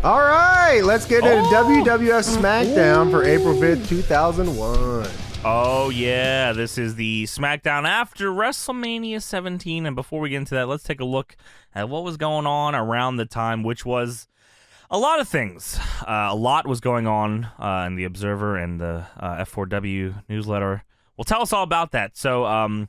All right, let's get into WWF Smackdown for April 5th, 2001. Oh, yeah. This is the Smackdown after WrestleMania 17. And before we get into that, let's take a look at what was going on around the time, which was a lot of things. A lot was going on in the Observer and the F4W newsletter. Well, tell us all about that. So,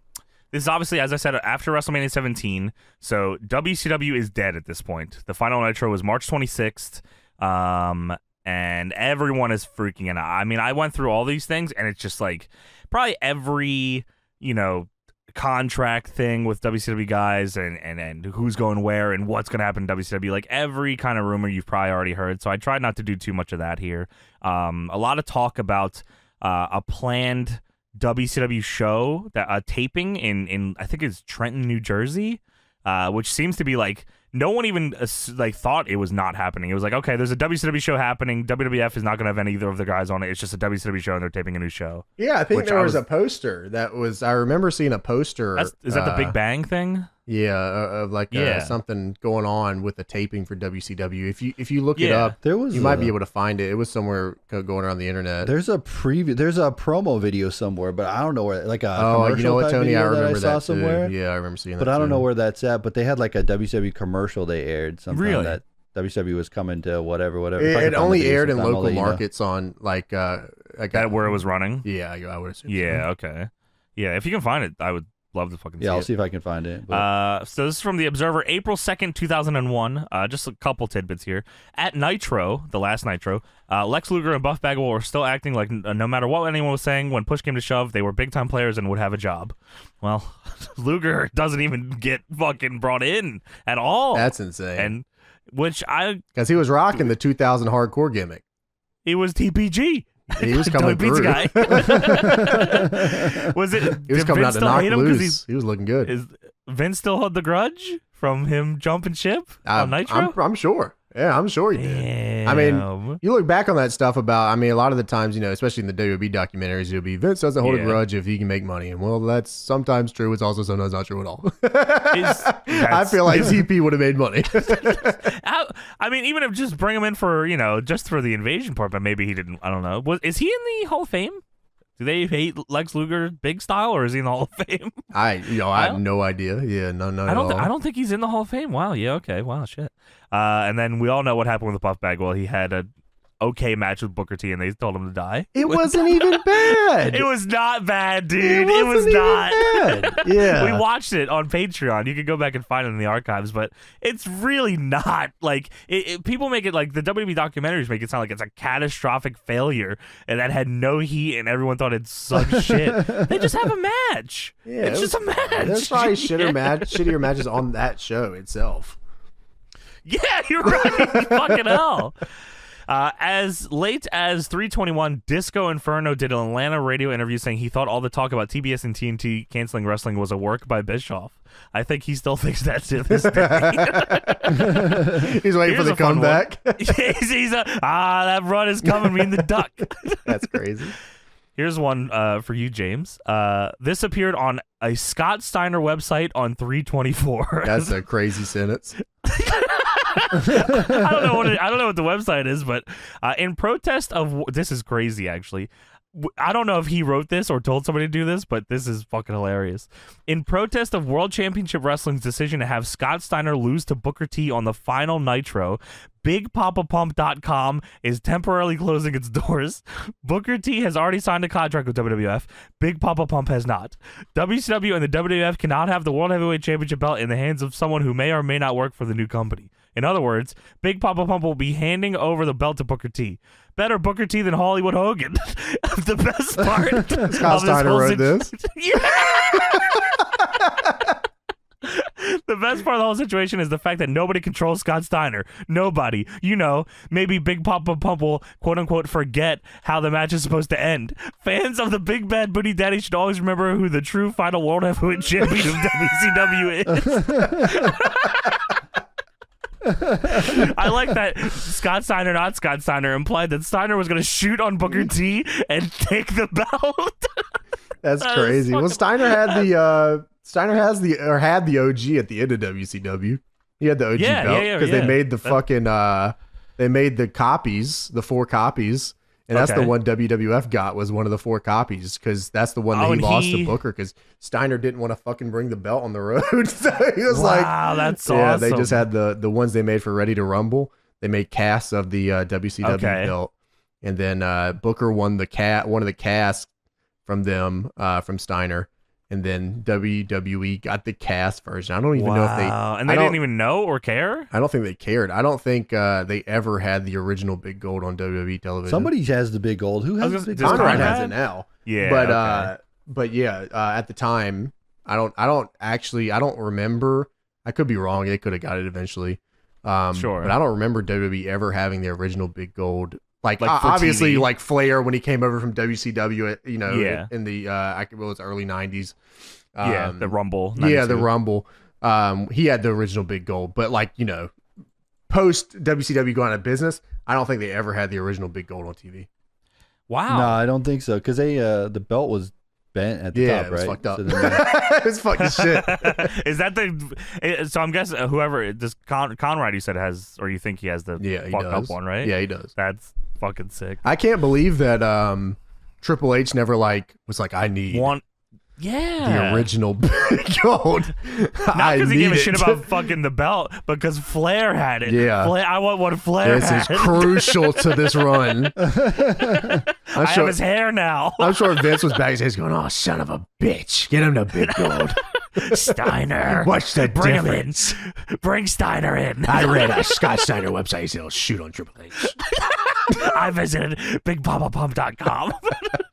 this is obviously, as I said, after WrestleMania 17. So WCW is dead at this point. The final Nitro was March 26th. And everyone is freaking out. I mean, I went through all these things, and it's just like probably every, contract thing with WCW guys and who's going where and what's going to happen in WCW. Like every kind of rumor you've probably already heard. So I tried not to do too much of that here. A lot of talk about a planned WCW show that taping in I think it's Trenton, New Jersey, which seems to be like no one even thought it was not happening. It was like, okay, there's a WCW show happening. WWF is not going to have any either of the guys on it. It's just a WCW show and they're taping a new show. Yeah, I think there was a poster that was. I remember seeing a poster. Is that the Big Bang thing? Yeah, something going on with the taping for WCW. If you look it up, you might be able to find it. It was somewhere going around the internet. There's a promo video somewhere, but I don't know where. Like a commercial you know what, Tony? I remember that I saw that somewhere. Yeah, I remember seeing that. But I don't know where that's at. But they had like a WCW commercial they aired sometime that WCW was coming to whatever. It only aired in local markets on like that where it was running. Yeah, I would assume. Yeah, okay. Yeah, if you can find it, I would love to fucking see it. Yeah, I'll see if I can find it. So this is from the Observer, April 2nd, 2001. Just a couple tidbits here. At Nitro, the last Nitro, Lex Luger and Buff Bagwell were still acting like no matter what anyone was saying, when push came to shove, they were big-time players and would have a job. Well, Luger doesn't even get fucking brought in at all. That's insane. And because he was rocking the 2000 hardcore gimmick. He was TPG. He was coming through. Guy. Was it? He was coming out to knock loose. He was looking good. Is Vince still had the grudge from him jumping ship on Nitro? I'm sure. Yeah, I'm sure he did. I mean, you look back on that stuff about, a lot of the times, especially in the WWE documentaries, it'll be Vince doesn't hold a grudge if he can make money. And, well, that's sometimes true. It's also sometimes not true at all. I feel like TP would have made money. I mean, even if just bring him in for, just for the invasion part, but maybe he didn't. I don't know. Is he in the Hall of Fame? Do they hate Lex Luger big style, or is he in the Hall of Fame? I have no idea. Yeah, no, at all. I don't think he's in the Hall of Fame. Wow. Yeah. Okay. Wow. Shit. And then we all know what happened with Buff Bagwell. He had a okay match with Booker T, and they told him to die. It wasn't even bad. It was not bad, dude. It was not bad. Yeah. We watched it on Patreon. You can go back and find it in the archives, but it's really not. Like, people make it like the WWE documentaries make it sound like it's a catastrophic failure and that had no heat and everyone thought it sucked shit. They just have a match. Yeah, it's just a match. There's probably shittier matches on that show itself. Yeah, you're right. Fucking hell. As late as 3/21, Disco Inferno did an Atlanta radio interview saying he thought all the talk about TBS and TNT canceling wrestling was a work by Bischoff. I think he still thinks that to this day. He's waiting for the comeback. He's that run is coming, me in the duck. That's crazy. Here's one for you, James. This appeared on a Scott Steiner website on 3/24. That's a crazy sentence. I don't know what the website is, but in protest of this is crazy actually. I don't know if he wrote this or told somebody to do this, but this is fucking hilarious. In protest of World Championship Wrestling's decision to have Scott Steiner lose to Booker T on the final Nitro, BigPapaPump.com is temporarily closing its doors. Booker T has already signed a contract with WWF. Big Papa Pump has not. WCW and the WWF cannot have the World Heavyweight Championship belt in the hands of someone who may or may not work for the new company. In other words, Big Papa Pump will be handing over the belt to Booker T. Better Booker T than Hollywood Hogan. The best part. Scott Steiner wrote this. The best part of the whole situation is the fact that nobody controls Scott Steiner. Nobody. Maybe Big Papa Pump will, quote-unquote, forget how the match is supposed to end. Fans of the Big Bad Booty Daddy should always remember who the true final World Heavyweight Champion of WCW is. I like that Scott Steiner, not Scott Steiner, implied that Steiner was going to shoot on Booker T and take the belt. That's crazy. Well, Steiner had the OG at the end of WCW. He had the OG belt because they made the fucking they made the copies, the 4 copies. And that's the one WWF got, was one of the 4 copies, because that's the one that he lost to Booker, because Steiner didn't want to fucking bring the belt on the road. So he was wow, that's awesome. Yeah, they just had the ones they made for Ready to Rumble. They made casts of the WCW belt, and then Booker won one of the casts from them, from Steiner. And then WWE got the cast version. I don't even know if they... And they didn't even know or care? I don't think they cared. I don't think they ever had the original big gold on WWE television. Somebody has the big gold. Who has the big gold? gold? Conrad has it now. Yeah. But yeah, at the time, I don't remember. I could be wrong. They could have got it eventually. Sure. But I don't remember WWE ever having the original big gold. Like obviously, TV. Like Flair when he came over from WCW, in the early '90s. The Rumble. 92. Yeah, the Rumble. He had the original big gold, but post WCW going out of business, I don't think they ever had the original big gold on TV. Wow. No, I don't think so, because the belt was bent at the top, right? It was fucked up. It was fucking shit. Is that so I'm guessing whoever does Conrad you said has, or you think he has the fucked up one, right? Yeah, he does. That's fucking sick. I can't believe that Triple H never was like, I need one. Yeah, the original big gold. Not because he gave a shit about fucking the belt, but because Flair had it. Yeah, I want what Flair had. This is crucial to this run. I have his hair now. I'm sure Vince was backstage going, "Oh, son of a bitch, get him the big gold." Steiner, what's the difference? Him in. Bring Steiner in. I read a Scott Steiner website. He said he'll shoot on Triple H. I visited BigPapaPump.com.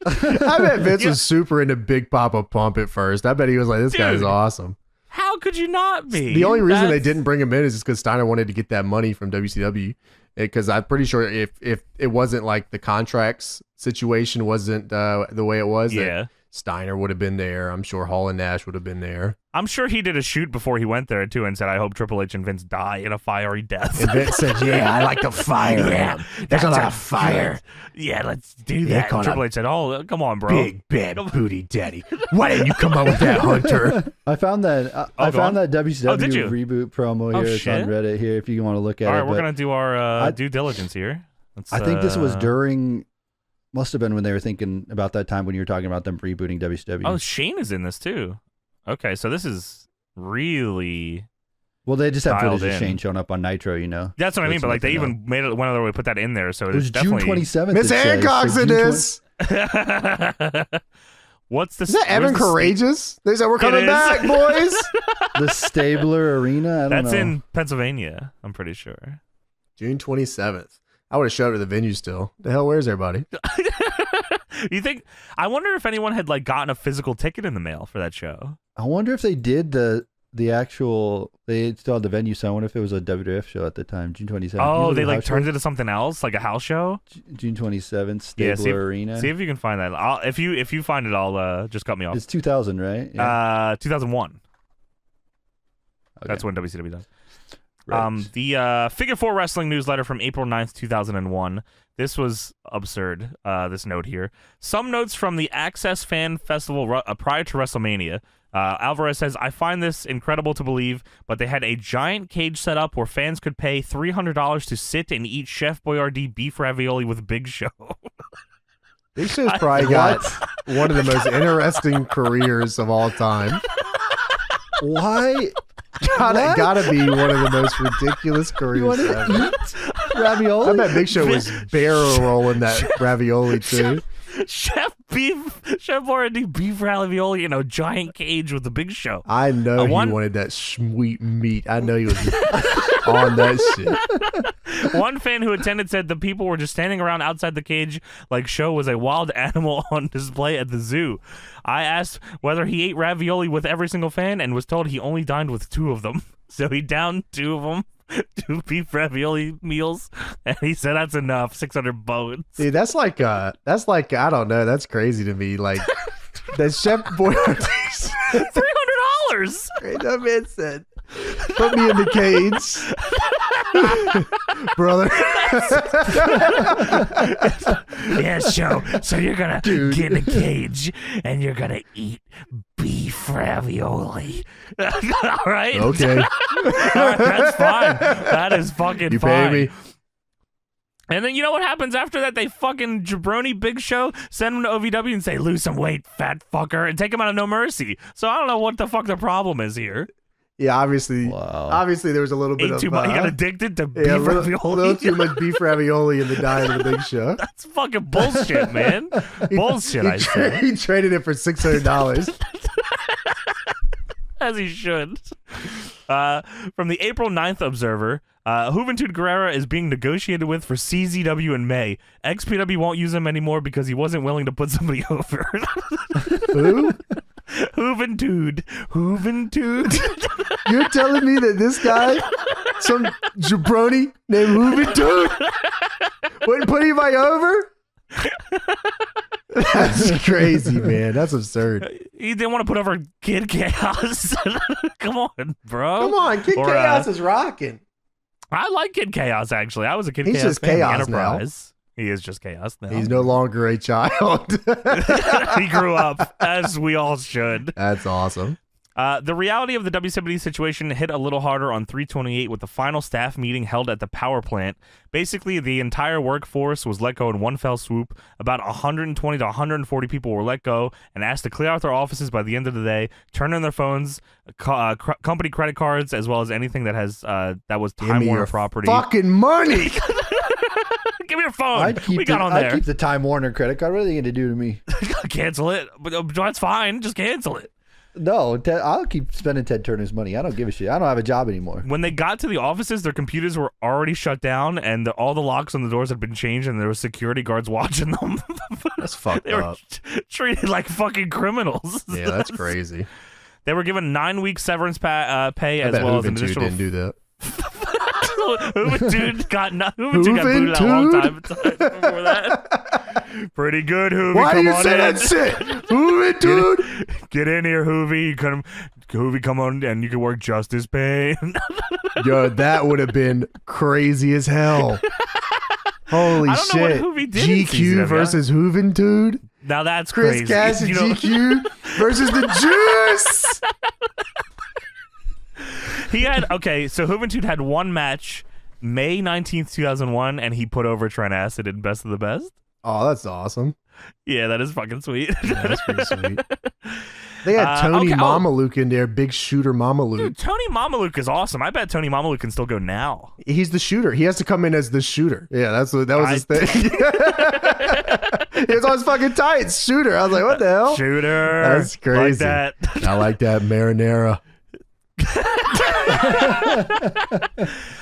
I bet Vince was super into Big Papa Pump at first. I bet he was like, this guy's awesome. How could you not be? The only reason they didn't bring him in is because Steiner wanted to get that money from WCW. Because I'm pretty sure if it wasn't like the contracts situation wasn't the way it was, that Steiner would have been there. I'm sure Hall and Nash would have been there. I'm sure he did a shoot before he went there too and said, I hope Triple H and Vince die in a fiery death. And Vince said, yeah, I like to fire him. There's a lot of fire. Yeah, let's do that. And Triple H said, oh, come on, bro. Big bad booty daddy. Why didn't you come up with that, Hunter? I found that I found that WCW reboot promo here. It's on Reddit here if you want to look at it. All right, we're going to do our due diligence here. I think this was must have been when they were thinking about that time when you were talking about them rebooting WCW. Oh, Shane is in this too. Okay, so this is really... Well, they just have footage of Shane showing up on Nitro, That's what I mean, but they even made it one other way to put that in there, so it was definitely... June 27th. Miss Hancock's in this! What's this? Is that Evan Courageous? They said, we're coming back, boys! The Stabler Arena? I don't know. That's in Pennsylvania, I'm pretty sure. June 27th. I would have showed up at the venue still. The hell, where's everybody? You think? I wonder if anyone had gotten a physical ticket in the mail for that show. I wonder if they did the actual. They still had the venue, so I wonder if it was a WWF show at the time, June 27th. Oh, they turned it into something else, like a house show. June 27th, Stabler Arena. See if you can find that. If you find it, I'll just cut me off. It's 2000, right? Yeah. 2001. Okay. That's when WCW does. Right. The Figure 4 Wrestling newsletter from April 9th, 2001. This was absurd, this note here. Some notes from the Access Fan Festival prior to WrestleMania. Alvarez says, I find this incredible to believe, but they had a giant cage set up where fans could pay $300 to sit and eat Chef Boyardee beef ravioli with Big Show. Big Show's probably got one of the most interesting careers of all time. Why? Gotta be one of the most ridiculous careers ever. Ravioli? I bet Big Show was barrel rolling that ravioli too. Chef Boyardee beef ravioli in a giant cage with the Big Show. I know he wanted that sweet meat. I know he was on that shit. One fan who attended said the people were just standing around outside the cage like Show was a wild animal on display at the zoo. I asked whether he ate ravioli with every single fan and was told he only dined with 2 of them. So he downed 2 of them. 2 beef ravioli meals, and he said that's enough. 600 bones. Dude, that's like I don't know. That's crazy to me. Like that Chef Boyardee. $300. That man said, "Put me in the cage, brother." Yeah, so you're gonna get in a cage and you're gonna eat beef ravioli. All right. Okay. All right, that's fine. That is fucking you fine. pay me. And then you know what happens after that? They fucking jabroni Big Show, send him to OVW and say, lose some weight, fat fucker, and take him out of No Mercy. So I don't know what the fuck the problem is here. Yeah, obviously there was a little bit of... He got addicted to beef ravioli. A little too much beef ravioli in the diet of the Big Show. That's fucking bullshit, man. Bullshit, I say. He traded it for $600. As he should. From the April 9th Observer, Juventud Guerrera is being negotiated with for CZW in May. XPW won't use him anymore because he wasn't willing to put somebody over. Who? Juventud. You're telling me that this guy, some jabroni named Juventud, wouldn't put anybody over? That's crazy, man. That's absurd. He didn't want to put over Kid Chaos. Come on, bro. Come on, Kid Chaos is rocking. I like Kid Chaos, actually. I was a Kid He's Chaos just fan. Chaos Enterprise. He is just Chaos now. He's no longer a child. He grew up, as we all should. That's awesome. The reality of the W70 situation hit a little harder on 3/28 with the final staff meeting held at the power plant. Basically, the entire workforce was let go in one fell swoop. About 120 to 140 people were let go and asked to clear out their offices by the end of the day, turn in their phones, company credit cards, as well as anything that has that was Time Warner property. Fucking money. Give me your phone. We got on there. there. I'd keep the Time Warner credit card. What are they going to do to me? Cancel it. But that's fine. Just cancel it. No, I'll keep spending Ted Turner's money. I don't give a shit. I don't have a job anymore. When they got to the offices, their computers were already shut down, and all the locks on the doors had been changed, and there were security guards watching them. That's fucked they up. Were treated like fucking criminals. Yeah, that's crazy. They were given 9-week severance pay as well as an additional. Didn't do that. Juventud got booted a long time before that. Pretty good, Hoovy. Why come do you on say in. that shit? Juventud? Get in here, Hoovy. Hoovy, come on, and you can work Justice Pay. Yo, that would have been crazy as hell. Holy I don't shit. know what Hoovy did GQ versus Juventud? Now that's Chris crazy. Cass and GQ versus the Juice. He had, so Juventud had one match May 19th, 2001, and he put over Trent Acid in Best of the Best. Oh, that's awesome. Yeah, that is fucking sweet. Yeah, that's pretty sweet. They had Tony Mamaluke in there, big shooter Mamaluke. Dude, Tony Mamaluke is awesome. I bet Tony Mamaluke can still go now. He's the shooter. He has to come in as the shooter. Yeah, that was his thing. He was on his fucking tights. Shooter. I was like, what the hell? Shooter. That's crazy. Like that. I like that marinara.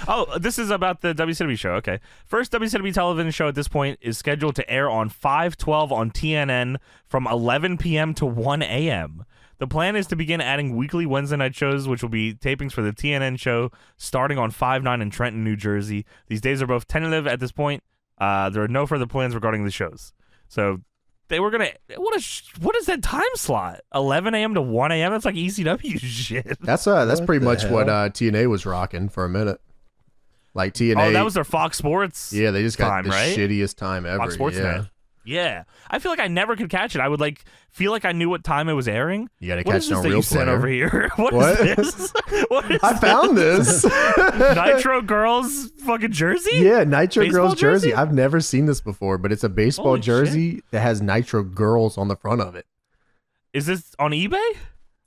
Oh, this is about the WCW show. Okay. First WCW television show at this point is scheduled to air on 5/12 on TNN from 11 p.m. to 1 a.m. The plan is to begin adding weekly Wednesday night shows, which will be tapings for the TNN show starting on 5/9 in Trenton, New Jersey. These days are both tentative at this point. There are no further plans regarding the shows. So they were gonna. What is that time slot? 11 a.m. to 1 a.m. That's like ECW shit. That's pretty much what TNA was rocking for a minute. Like TNA. Oh, that was their Fox Sports. Yeah, they just got time, the right? shittiest time ever. Fox Sports Net. Yeah, I feel like I never could catch it. I would feel like I knew what time it was airing. You got to catch it on Real Player. Over here. What is this? I found this. Nitro Girls fucking jersey? Yeah, Nitro baseball Girls jersey. I've never seen this before, but it's a baseball jersey that has Nitro Girls on the front of it. Is this on eBay?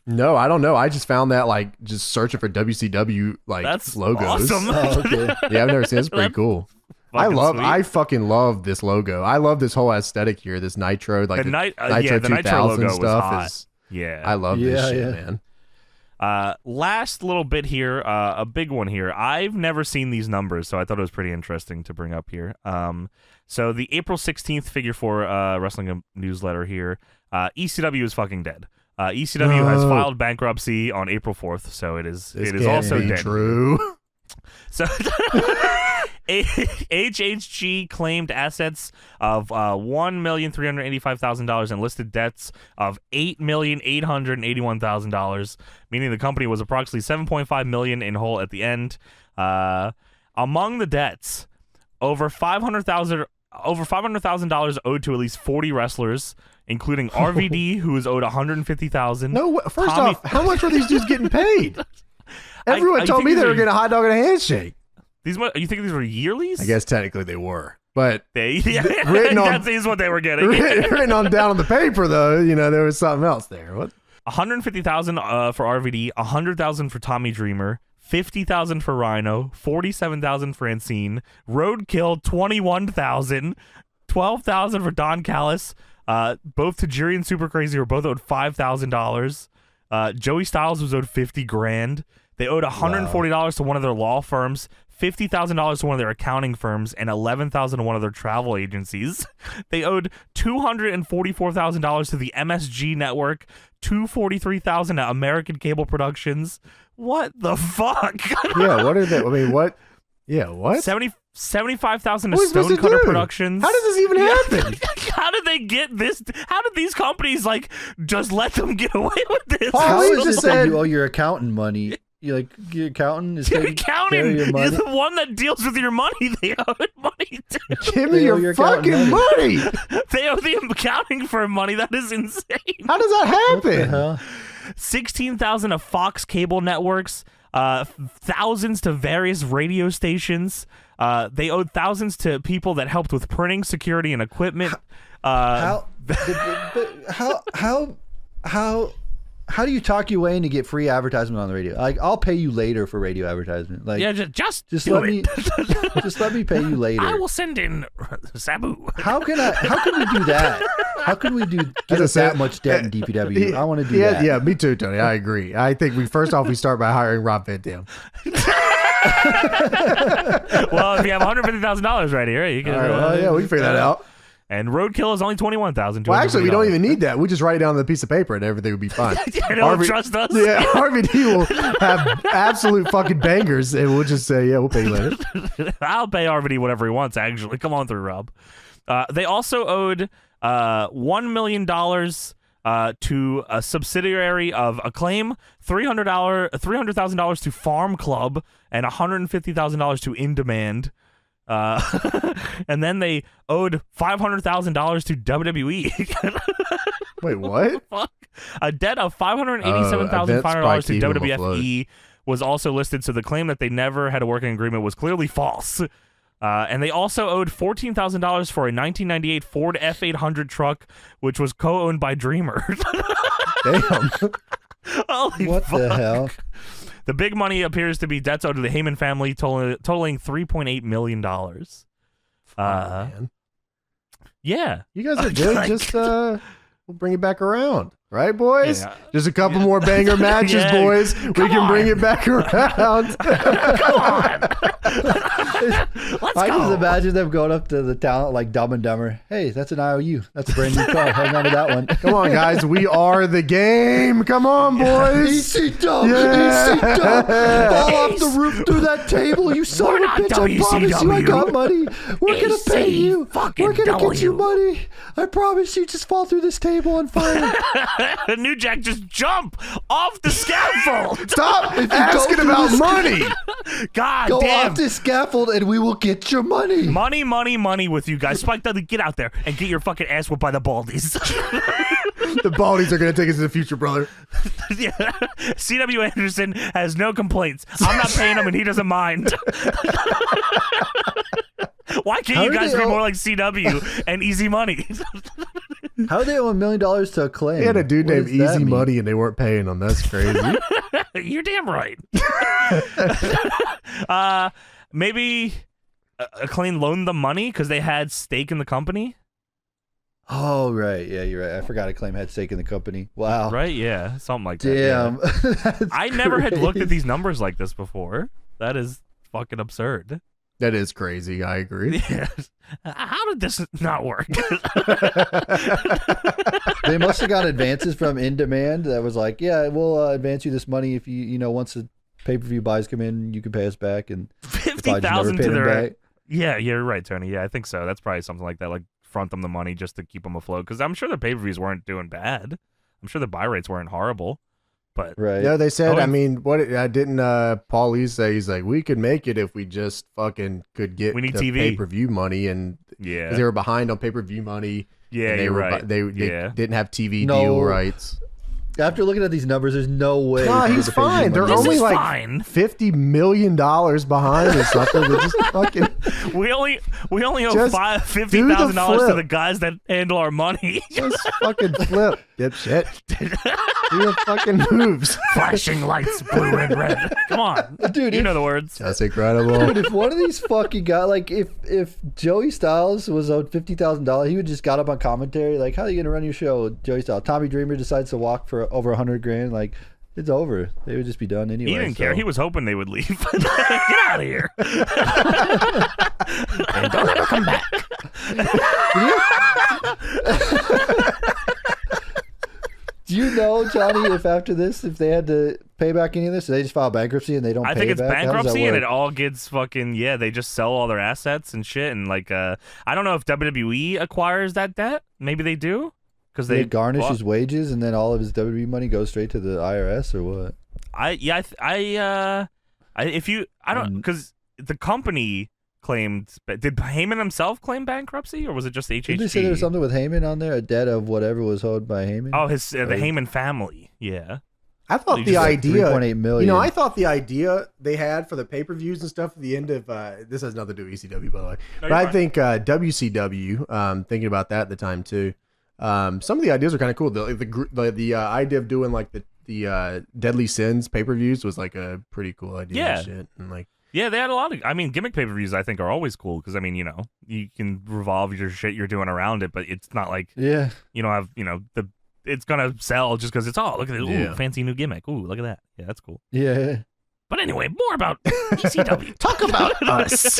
No, I don't know. I just found that just searching for WCW That's logos. Awesome. Oh, okay. Yeah, I've never seen it. It's pretty cool. I fucking love this logo. I love this whole aesthetic here. This Nitro, the Nitro 2000 Nitro logo stuff was hot. I love this shit, man. Last little bit here, a big one here. I've never seen these numbers, so I thought it was pretty interesting to bring up here. So the April 16th Figure 4 Wrestling Newsletter here, ECW is fucking dead. ECW has filed bankruptcy on April 4th, so it is also dead. True. So HHG claimed assets of $1,385,000 and listed debts of $8,881,000, meaning the company was approximately $7.5 million in hole at the end. Among the debts, over $500,000 owed to at least 40 wrestlers, including RVD, who is owed $150,000. No, first off, how much were these dudes getting paid? Everyone told me they were getting a hot dog and a handshake. You think these were yearlies? I guess technically they were. But written on, that is what they were getting. written on down on the paper, though, you know, there was something else there. What? $150,000 for RVD, $100,000 for Tommy Dreamer, $50,000 for Rhino, $47,000 for Francine, Roadkill $21,000, $12,000 for Don Callis. Both Tajiri and Super Crazy were both owed $5,000. Joey Styles was owed $50,000. They owed $140 to one of their law firms, $50,000 to one of their accounting firms, and $11,000 to one of their travel agencies. They owed $244,000 to the MSG Network, $243,000 to American Cable Productions. What the fuck? Yeah, what are they? I mean, what? Yeah, what? $75,000 to Stonecutter Productions. How does this even happen? How did they get this? How did these companies like just let them get away with this? Paulie just said you owe your accountant money. You like your accountant is your accounting is the one that deals with your money. They owe money to. Give me your fucking money. They owe the accounting firm money. That is insane. How does that happen? $16,000 to Fox Cable Networks. Thousands to various radio stations. They owed thousands to people that helped with printing, security, and equipment. How do you talk your way in to get free advertisement on the radio? Like, I'll pay you later for radio advertisement. Like, yeah, just let me just let me pay you later. I will send in Sabu. How can we do that? How can we get us that much debt in DPW? I want to do that. Yeah, me too, Tony. I agree. I think we start by hiring Rob Van Dam. Well, if you have $150,000 right here, you can. Yeah, we can figure that out. And Roadkill is only $21,000. Well, actually, we don't even need that. We just write it down on the piece of paper and everything would be fine. They don't trust us. Yeah, RVD will have absolute fucking bangers, and we'll just say, yeah, we'll pay you later. I'll pay RVD whatever he wants, actually. Come on through, Rob. They also owed $1 million to a subsidiary of Acclaim, $300,000 to Farm Club, and $150,000 to In Demand. And then they owed $500,000 to WWE. Wait, what? Fuck? A debt of $587,500 to WWF was also listed, so the claim that they never had a working agreement was clearly false. And they also owed $14,000 for a 1998 Ford F800 truck, which was co-owned by Dreamer. Damn. Holy what fuck. The hell? The big money appears to be debts owed to the Heyman family, totaling $3.8 million. Man. Yeah. You guys are good. Like, just we'll bring it back around. Right, boys? Yeah. Just a couple more banger matches, boys. We can bring it back around. Come on. I just imagine them going up to the talent like Dumb and Dumber. Hey, that's an IOU. That's a brand new car. Hang on to that one. Come on, guys. We are the game. Come on, boys. Easy, Dumb. Easy, Dumb. Fall off the roof through that table. You son of a bitch. I promise you I got money. We're going to pay you. We're going to get you money. I promise you. Just fall through this table on fire. New Jack, just jump off the scaffold. Stop asking about money. God Go damn. off this scaffold and we will get your money. Money with you guys. Spike Dudley, get out there and get your fucking ass whipped by the Baldies. The Baldies are going to take us to the future, brother. Yeah. C.W. Anderson has no complaints. I'm not paying him and he doesn't mind. Why can't you guys be more like CW and Easy Money? How do they owe $1 million to Acclaim? They had a dude named Easy Money and they weren't paying him. That's crazy. You're damn right. Maybe Acclaim loaned them money because they had stake in the company. Oh, right. Yeah, you're right. I forgot Acclaim had stake in the company. Wow. Right? Yeah. Something like that. Damn. Yeah. I never had looked at these numbers like this before. That is fucking absurd. That is crazy. I agree. Yeah. How did this not work? They must have got advances from In Demand that was like, yeah, we'll advance you this money if you once the pay-per-view buys come in, you can pay us back. And $50,000 to their back. Yeah, you're right, Tony. Yeah, I think so. That's probably something like that, like front them the money just to keep them afloat. Because I'm sure the pay-per-views weren't doing bad. I'm sure the buy rates weren't horrible. But right. Yeah, they said, I mean, what didn't Paul Lee say? He's like, we could make it if we just fucking could get the TV pay-per-view money. And yeah, they were behind on pay-per-view money. Yeah, they you're were right. They didn't have TV deal rights. After looking at these numbers, there's no way. No, he's fine. They're only like $50 million behind or something. They're just fucking. We only owe $50,000 to the guys that handle our money. Just fucking flip, dipshit. Do the fucking moves. Flashing lights, blue and red. Come on, dude. You know the words. That's incredible. Dude, if one of these fucking guys, like if Joey Styles was owed $50,000, he would just got up on commentary like, "How are you gonna run your show, Joey Styles?" Tommy Dreamer decides to walk for over $100,000. Like, it's over. They would just be done anyway. He didn't care. He was hoping they would leave. Get out of here. And don't ever come back. Do you know, Johnny, if after this, if they had to pay back any of this, they just file bankruptcy and they don't pay it back? I think it's bankruptcy and it all gets fucking, they just sell all their assets and shit. And like, I don't know if WWE acquires that debt. Maybe they do. Because they garnish his wages and then all of his WWE money goes straight to the IRS or what? Because the company claimed, did Heyman himself claim bankruptcy or was it just HHG? Did they say there was something with Heyman on there, a debt of whatever was owed by Heyman? Oh, the Heyman family, yeah. I thought the idea, $3.8 million. I thought the idea they had for the pay-per-views and stuff at the end of, this has nothing to do with ECW, by the way, but I think WCW, thinking about that at the time too, some of the ideas are kind of cool. The idea of doing like the Deadly Sins pay-per-views was like a pretty cool idea. Yeah. And shit. And like, yeah, they had a lot of. I mean, gimmick pay-per-views I think are always cool because I mean, you can revolve your shit you're doing around it, but it's not like you don't have it's gonna sell just because it's look at this fancy new gimmick. Ooh, look at that. Yeah, that's cool. Yeah. But anyway, more about ECW. Talk about us.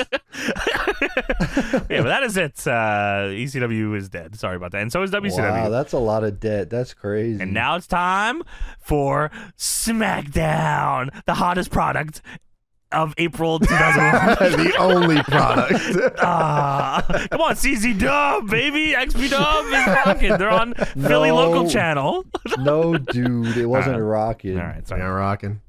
Yeah, but that is it. ECW is dead. Sorry about that. And so is WCW. Wow, that's a lot of debt. That's crazy. And now it's time for Smackdown, the hottest product of April 2001. The only product. Come on, CZ Dub, baby. XP Dub is rocking. They're on Philly local channel. No, dude. It wasn't rocking. All right, sorry. Yeah, rocking.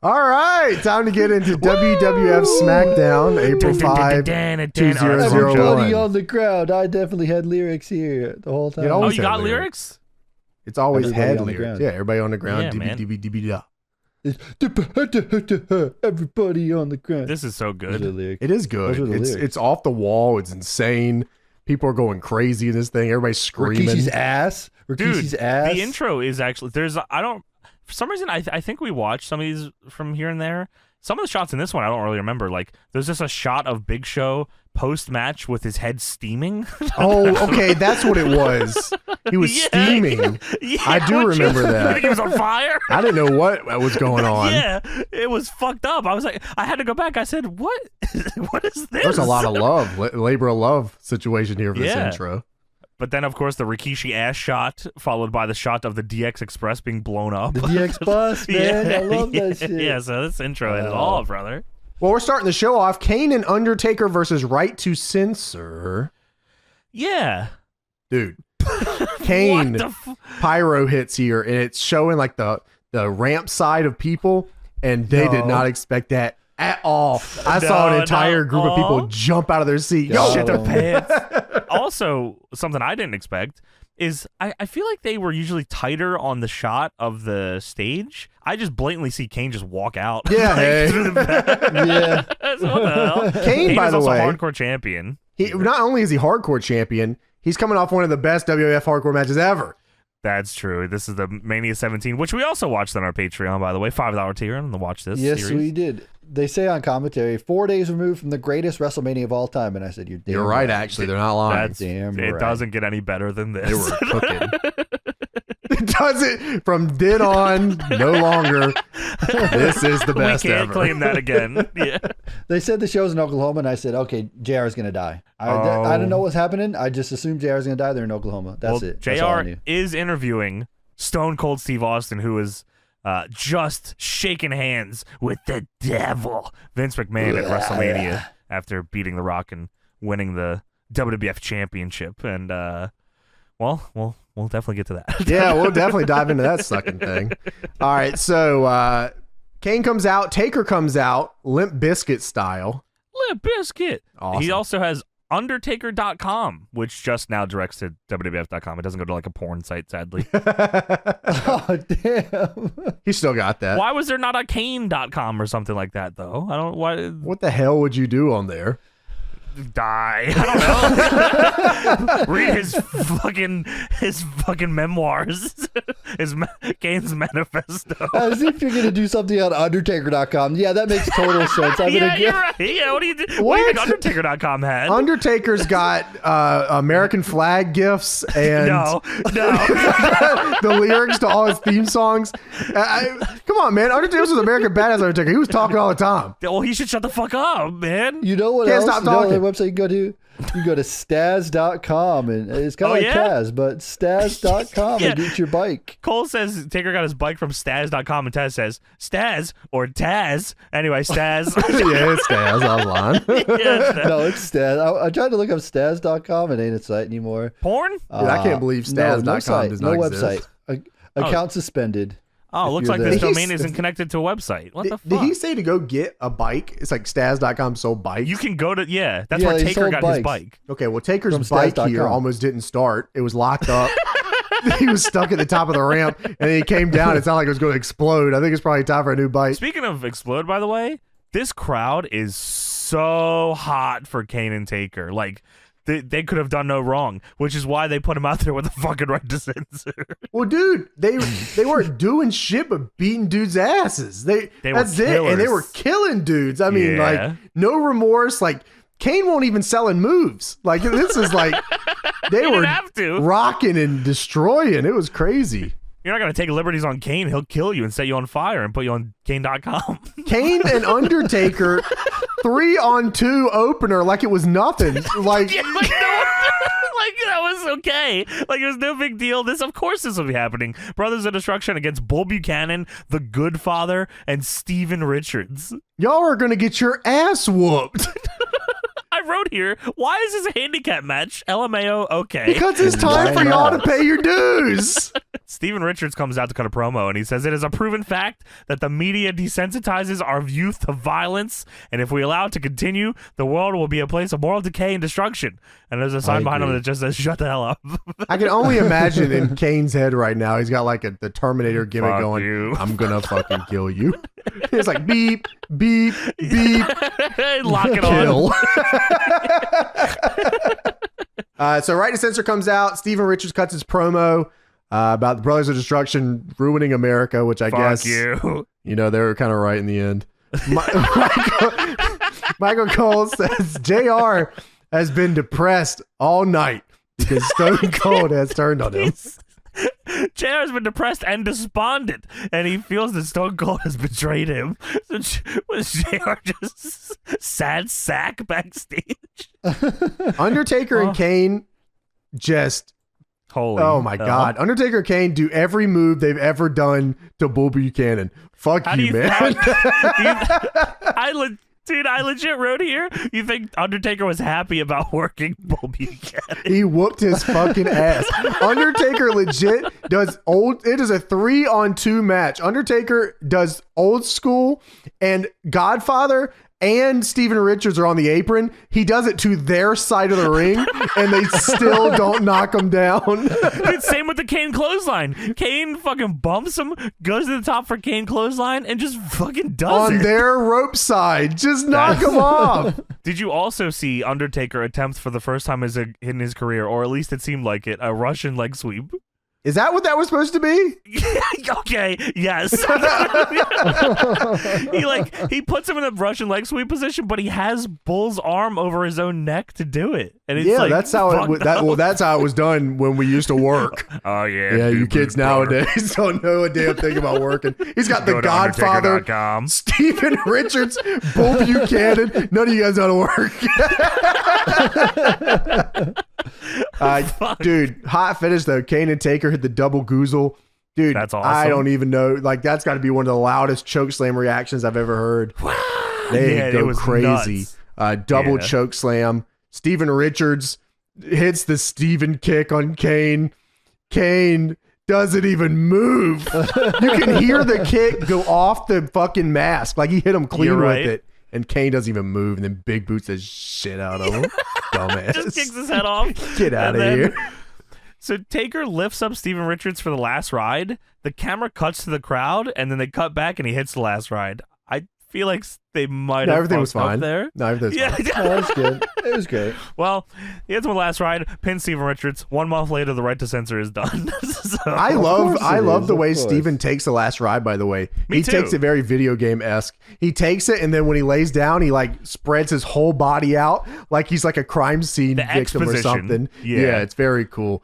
All right, time to get into WWF Smackdown, April 5, 2001. Everybody on the ground. I definitely had lyrics here the whole time. Oh, you got lyrics? It's always Everybody had on the lyrics. ground. Yeah, everybody on the ground. Yeah, man. Everybody on the ground. This is so good. It is good. It's off the wall. It's insane. People are going crazy in this thing. Everybody's screaming. Rikishi's ass. Dude, the intro is actually for some reason, I think we watched some of these from here and there. Some of the shots in this one, I don't really remember. Like, there's just a shot of Big Show post-match with his head steaming. Oh, okay, that's what it was. He was steaming. Yeah, I do remember that. He was on fire. I didn't know what was going on. Yeah, it was fucked up. I was like, I had to go back. I said, what is this? There's a lot of love, labor of love situation here for this intro. But then, of course, the Rikishi ass shot, followed by the shot of the DX Express being blown up. The DX bus, man. I love that shit. Yeah, so this intro is all, brother. Well, we're starting the show off. Kane and Undertaker versus Right to Censor. Yeah. Dude. Kane pyro hits here, and it's showing like the ramp side of people, and they did not expect that at all. I saw an entire group of people jump out of their seat. Shit their pants. Also, something I didn't expect is I feel like they were usually tighter on the shot of the stage. I just blatantly see Kane just walk out. Yeah, through the back. Yeah. So what the hell? Kane, by the way, hardcore champion. He not only is he hardcore champion, he's coming off one of the best WWF hardcore matches ever. That's true. This is the Mania 17, which we also watched on our Patreon, by the way. $5 tier and watch this. Yes, series. we did. They say on commentary, 4 days removed from the greatest WrestleMania of all time. And I said, you're right, actually. They're not lying. It doesn't get any better than this. They were cooking. It doesn't. From then on, no longer. This is the best we can't ever. claim that again. Yeah. They said the show's in Oklahoma, and I said, okay, JR is going to die. I didn't know what was happening. I just assumed JR is going to die. They're in Oklahoma. That's it. That's all I JR knew. is interviewing Stone Cold Steve Austin, who is just shaking hands with the devil, Vince McMahon, at WrestleMania after beating The Rock and winning the WWF Championship. And, well, we'll definitely get to that. Yeah, we'll definitely dive into that sucking thing. All right, so Kane comes out, Taker comes out, Limp Bizkit style. Limp Bizkit. Awesome. He also has Undertaker.com, which just now directs to WWF.com. It doesn't go to like a porn site, sadly. Oh, damn. He still got that. Why was there not a Kane.com or something like that, though? I don't. Why? What the hell would you do on there? Die. I don't know. Read his fucking memoirs. Kane's manifesto. As if you're gonna do something on Undertaker.com. Yeah, that makes total sense. You're right. Yeah, what do you think Undertaker.com had? Undertaker's got American flag gifts and no. the lyrics to all his theme songs. Come on, man. Undertaker was American Badass Undertaker. He was talking all the time. Well, he should shut the fuck up, man. You know what Can't else? stop talking. Website you go to? You go to Staz.com, and it's kind of like Taz, but Staz.com and get your bike. Cole says Taker got his bike from Staz.com, and Taz says Staz or Taz. Anyway, Staz. Yeah, it's Staz online. No, it's Staz. I tried to look up Staz.com. It ain't a site anymore. Porn? Dude, I can't believe Staz.com does not exist. Website. Account suspended. Oh, it looks like this domain isn't connected to a website. What the fuck? Did he say to go get a bike? It's like Staz.com sold bikes. You can go to, that's where Taker got his bike. Okay, well, Taker's bike here almost didn't start. It was locked up. He was stuck at the top of the ramp, and then he came down. It sounded like it was going to explode. I think it's probably time for a new bike. Speaking of explode, by the way, this crowd is so hot for Kane and Taker. Like, they could have done no wrong, which is why they put him out there with the fucking right to censor. Well, dude, they weren't doing shit but beating dudes' asses. That's it, and they were killing dudes. I mean, like, no remorse. Like, Kane won't even selling moves. Like, this is like they were rocking and destroying. It was crazy. You're not going to take liberties on Kane. He'll kill you and set you on fire and put you on Kane.com. Kane and Undertaker 3-on-2 opener like it was nothing. Like, like that was okay. Like, it was no big deal. Of course this will be happening. Brothers of Destruction against Bull Buchanan, The Good Father, and Steven Richards. Y'all are going to get your ass whooped. I wrote here, why is this a handicap match? LMAO, okay. Because it's time for y'all to pay your dues. Steven Richards comes out to cut a promo, and he says, it is a proven fact that the media desensitizes our youth to violence, and if we allow it to continue, the world will be a place of moral decay and destruction. And there's a sign behind him that just says, shut the hell up. I can only imagine in Kane's head right now, he's got like the Terminator gimmick Fuck going, you. I'm going to fucking kill you. It's like beep, beep, beep. Lock it kill. So Right to Censor comes out. Steven Richards cuts his promo about the Brothers of Destruction ruining America, which I guess you know, they were kind of right in the end. Michael Cole says JR has been depressed all night because Stone Cold has turned on him. JR has been depressed and despondent, and he feels that Stone Cold has betrayed him. So was JR just sad sack backstage? Undertaker and Kane just holy oh my god. Undertaker and Kane do every move they've ever done to Bull Buchanan. Fuck you, man. Dude, I legit wrote here, you think Undertaker was happy about working Bull Buchanan? He whooped his fucking ass. Undertaker legit does it is a 3-on-2 match. Undertaker does Old School and Godfather and Steven Richards are on the apron. He does it to their side of the ring, and they still don't knock him down. Dude, same with the Kane clothesline. Kane fucking bumps him, goes to the top for Kane clothesline, and just fucking does it. On their rope side. Just knock him off. Did you also see Undertaker attempt for the first time in his career, or at least it seemed like it, a Russian leg sweep? Is that what that was supposed to be? Okay, yes. he puts him in a Russian leg sweep position, but he has Bull's arm over his own neck to do it. And it's that's how that's how it was done when we used to work. Oh yeah. Yeah, you kids nowadays don't know a damn thing about working. He's got the Godfather, Steven Richards, Bull Buchanan. None of you guys know how to work. Dude, hot finish though. Kane and Taker hit the double goozle. Dude, that's awesome. I don't even know. Like, that's got to be one of the loudest chokeslam reactions I've ever heard. They go crazy. Double chokeslam. Steven Richards hits the Steven kick on Kane. Kane doesn't even move. You can hear the kick go off the fucking mask. Like, he hit him clean with it. And Kane doesn't even move. And then Big Boot says shit out of him. dumbass. Just kicks his head off. Get out of here. So Taker lifts up Steven Richards for the last ride. The camera cuts to the crowd, and then they cut back, and he hits the last ride. I feel like they might have everything was fucked up fine there. No, everything was fine. That was good. It was great. Well, he hits one last ride, pins Steven Richards. 1 month later, the right to censor is done. So, I love the way course. Steven takes the last ride, by the way. Me He too. takes it very video game-esque. He takes it, and then when he lays down, he like spreads his whole body out like he's like a crime scene The victim or exposition. something. Yeah. It's very cool.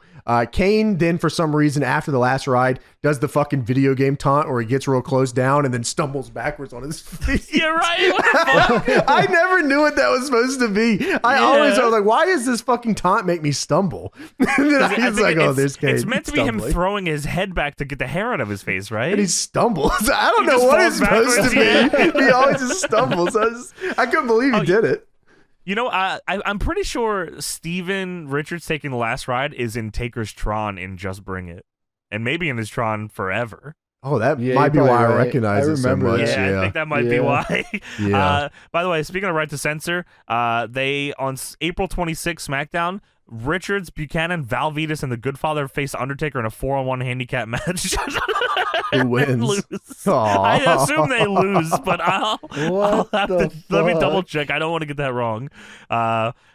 Kane then, for some reason, after the last ride, does the fucking video game taunt where he gets real close down and then stumbles backwards on his feet. yeah, right. What the fuck? I never knew what that was supposed to be. I was like, why does this fucking taunt make me stumble? And then I was like, oh, there's Kane. It's meant to be him stumbling. throwing his head back to get the hair out of his face, right? And he stumbles. I don't know just what falls it's supposed to backwards, be. He always just stumbles. I couldn't believe he did it. You know, I'm pretty sure Steven Richards taking the last ride is in Taker's Tron in Just Bring It. And maybe in his Tron Forever. Oh, that Yeah, might be you're why probably I right. recognize I it so remember much. that. Yeah, I think that might be why. Yeah. By the way, speaking of right to censor, they on April 26th SmackDown, Richards, Buchanan, Val Venis, and the Good Father faced Undertaker in a 4-on-1 handicap match. Who wins? Lose. Aw. I assume they lose, but I'll have to let me fuck? double check. I don't want to get that wrong.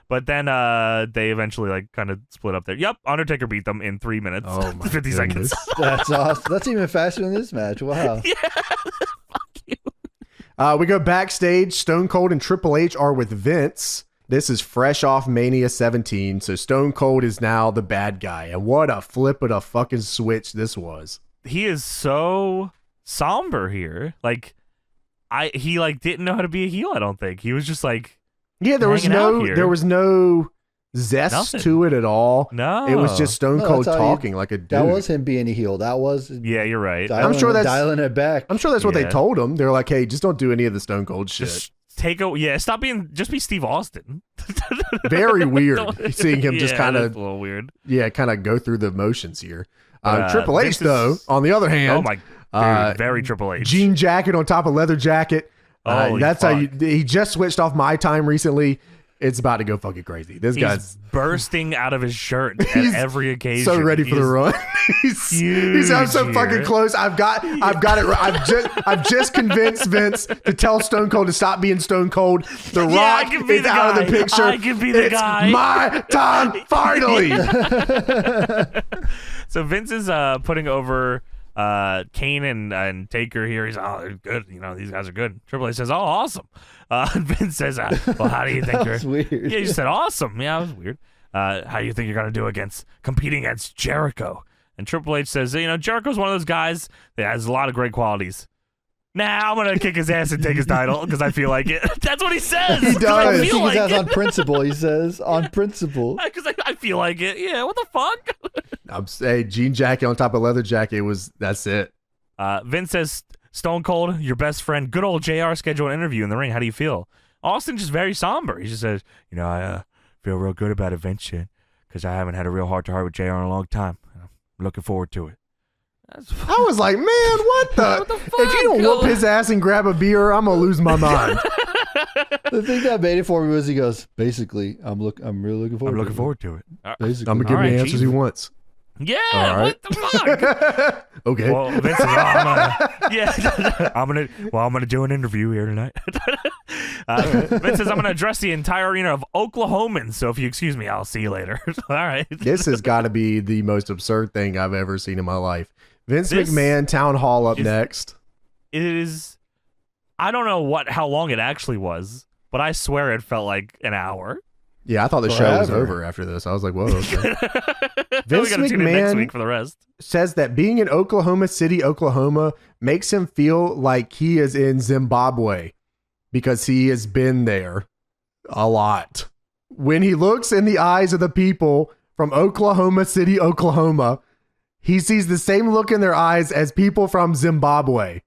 But then they eventually like kind of split up there. Yep, Undertaker beat them in 3 minutes, Oh my 50 goodness. seconds. That's awesome. That's even faster than this match. Wow. Yeah, fuck you. We go backstage. Stone Cold and Triple H are with Vince. This is fresh off Mania 17, so Stone Cold is now the bad guy. And what a flip of a fucking switch this was. He is so somber here. Like, he like didn't know how to be a heel. I don't think he was just like, Yeah, there was hanging out here. no zest Nothing. to it at all. no, It was just Stone No, Cold that's how he- talking like a dude. That was him being a heel. That was Yeah, you're right. dialing, I'm sure that's- dialing it back. I'm sure that's what they Yeah. told him. They're like, hey, just don't do any of the Stone Cold shit. Just stop being, just be Steve Austin. Very weird seeing him just Yeah, kind that's of, a little weird. kind of go through the motions here. But, Triple H, Vince though, is- on the other hand, Oh my, dude, very Triple H. jean jacket on top of leather jacket. Holy That's fuck. how he just switched off My Time recently. It's about to go fucking crazy. This He's guy's bursting out of his shirt He's at every occasion. so ready for the run. he's I'm so huge fucking here. close. I've got it. I've just convinced Vince to tell Stone Cold to stop being Stone Cold. The Yeah, I Rock can be is the out of guy. the picture. I can be the it's guy. my time finally. So Vince is putting over Kane and Taker here. He's they're good. You know, these guys are good. Triple H says, oh, awesome. And Vince says, well, how do you think That you're? was weird. Yeah, he just said, awesome. Yeah, that was weird. How do you think you're going to do competing against Jericho? And Triple H says, you know, Jericho's one of those guys that has a lot of great qualities. Nah, I'm going to kick his ass and take his title because I feel like it. That's what he says. He 'Cause does. I He feel like says it. on principle. He says on principle. Because I feel like it. Yeah, what the fuck? I'm saying jean jacket on top of leather jacket that's it. Vince says, Stone Cold, your best friend, good old JR scheduled an interview in the ring. How do you feel? Austin just very somber. He just says, you know, I feel real good about it, Vince, because I haven't had a real heart-to-heart with JR in a long time. I'm looking forward to it. I was like, man, what the? What the If you don't fuck? whoop his ass and grab a beer, I'm gonna lose my mind. The thing that made it for me was he goes, basically, I'm really looking forward. I'm to looking it. forward to it. Basically, I'm gonna give him All the right, answers he Jesus. wants. Yeah, All right. what the fuck? Okay. Well, Vince says, I'm gonna do an interview here tonight. Vince says, I'm gonna address the entire arena of Oklahomans. So if you excuse me, I'll see you later. All right. This has got to be the most absurd thing I've ever seen in my life. Vince This McMahon town hall up is- next. It is. I don't know how long it actually was, but I swear it felt like an hour. Yeah, I thought the show was Forever. over after this. I was like, whoa. Okay. we Vince gotta tune in next McMahon- week for the rest. Says that being in Oklahoma City, Oklahoma, makes him feel like he is in Zimbabwe because he has been there a lot. When he looks in the eyes of the people from Oklahoma City, Oklahoma, he sees the same look in their eyes as people from Zimbabwe.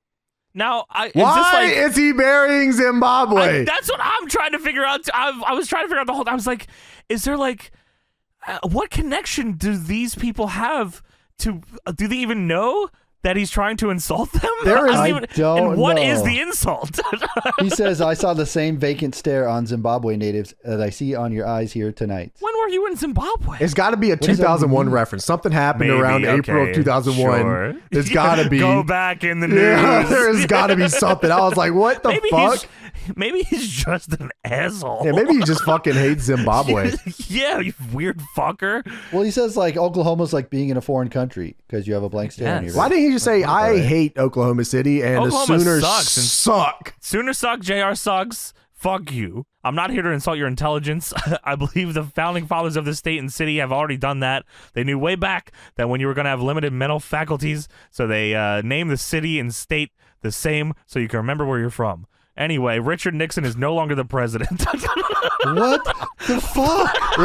Now, is Why this like? is he burying Zimbabwe? That's what I'm trying to figure out. I was trying to figure out the whole. I was like, is there like, what connection do these people have to? Do they even know that he's trying to insult them? There is- I don't and what know. is the insult? He says, I saw the same vacant stare on Zimbabwe natives that I see on your eyes here tonight. When were you in Zimbabwe? It's got to be a does that 2001 mean? reference. Something happened Maybe, around April okay, of 2001. sure. It's got to be. Go back in the news. Yeah, there's got to be something. I was like, what the fuck? Maybe he's just an asshole. Yeah, maybe he just fucking hates Zimbabwe. Yeah, you weird fucker. Well, he says like Oklahoma's like being in a foreign country because you have a blank stare on your Why didn't he just say, I hate Oklahoma City and Oklahoma the Sooners sucks and- suck? Sooner suck, JR sucks. Fuck you. I'm not here to insult your intelligence. I believe the founding fathers of the state and city have already done that. They knew way back that when you were going to have limited mental faculties, so they named the city and state the same so you can remember where you're from. Anyway, Richard Nixon is no longer the president. What the fuck?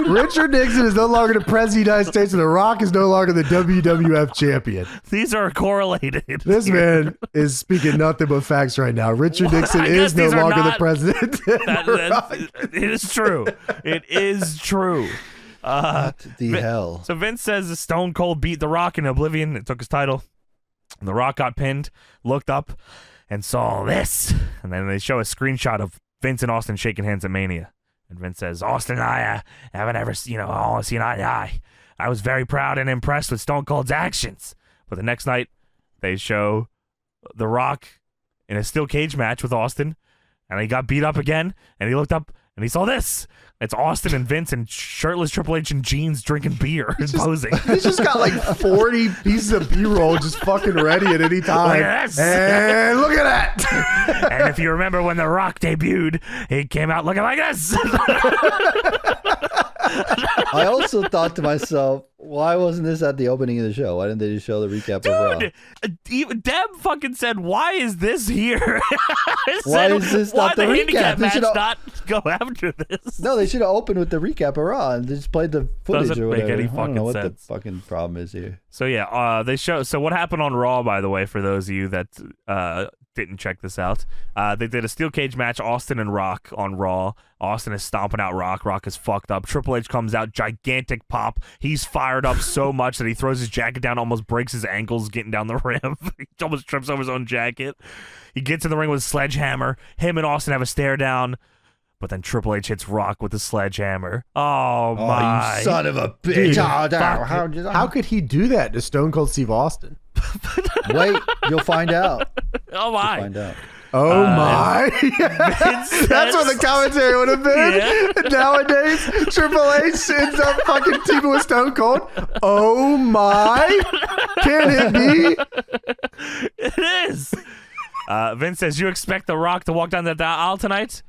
Richard Nixon is no longer the president of the United States, and The Rock is no longer the WWF champion. These are correlated. This man is speaking nothing but facts right now. Richard Nixon I guess is no these are longer the not- president. It is true. It is true. What the hell? So Vince says the Stone Cold beat The Rock in Oblivion. It took his title. The Rock got pinned, looked up, and saw this. And then they show a screenshot of Vince and Austin shaking hands at Mania. And Vince says, Austin and I haven't ever, all seen eye to eye. I was very proud and impressed with Stone Cold's actions. But the next night, they show The Rock in a steel cage match with Austin. And he got beat up again. And he looked up and he saw this. It's Austin and Vince and shirtless Triple H in jeans drinking beer and posing. He's just got like 40 pieces of B-roll just fucking ready at any time. Look at this. And look at that. And if you remember when The Rock debuted, he came out looking like this. I also thought to myself, why wasn't this at the opening of the show? Why didn't they just show the recap of Raw? Dude, Deb fucking said, why is this here? Why is this why not the handicap recap? They match should've- not go after this? No, they should have opened with the recap of Raw and just played the footage Doesn't or make whatever. any I don't know fucking what sense. the fucking problem is here. So yeah, they show. So what happened on Raw, by the way, for those of you that didn't check this out, they did a steel cage match, Austin and Rock on Raw. Austin is stomping out Rock. Rock is fucked up. Triple H comes out, gigantic pop. He's fired up so much that he throws his jacket down, almost breaks his ankles getting down the rim. He almost trips over his own jacket. He gets in the ring with a sledgehammer. Him and Austin have a stare down. But then Triple H hits Rock with the sledgehammer. Oh my! You son of a bitch! Dude, How could he do that to Stone Cold Steve Austin? Wait, you'll find out. Oh You'll my! find out. Oh my! Vince That's what the commentary would have been. Yeah. Nowadays, Triple H ends up fucking teaming with Stone Cold. Oh my! Can it be? It is. Vince says, you expect The Rock to walk down that aisle tonight?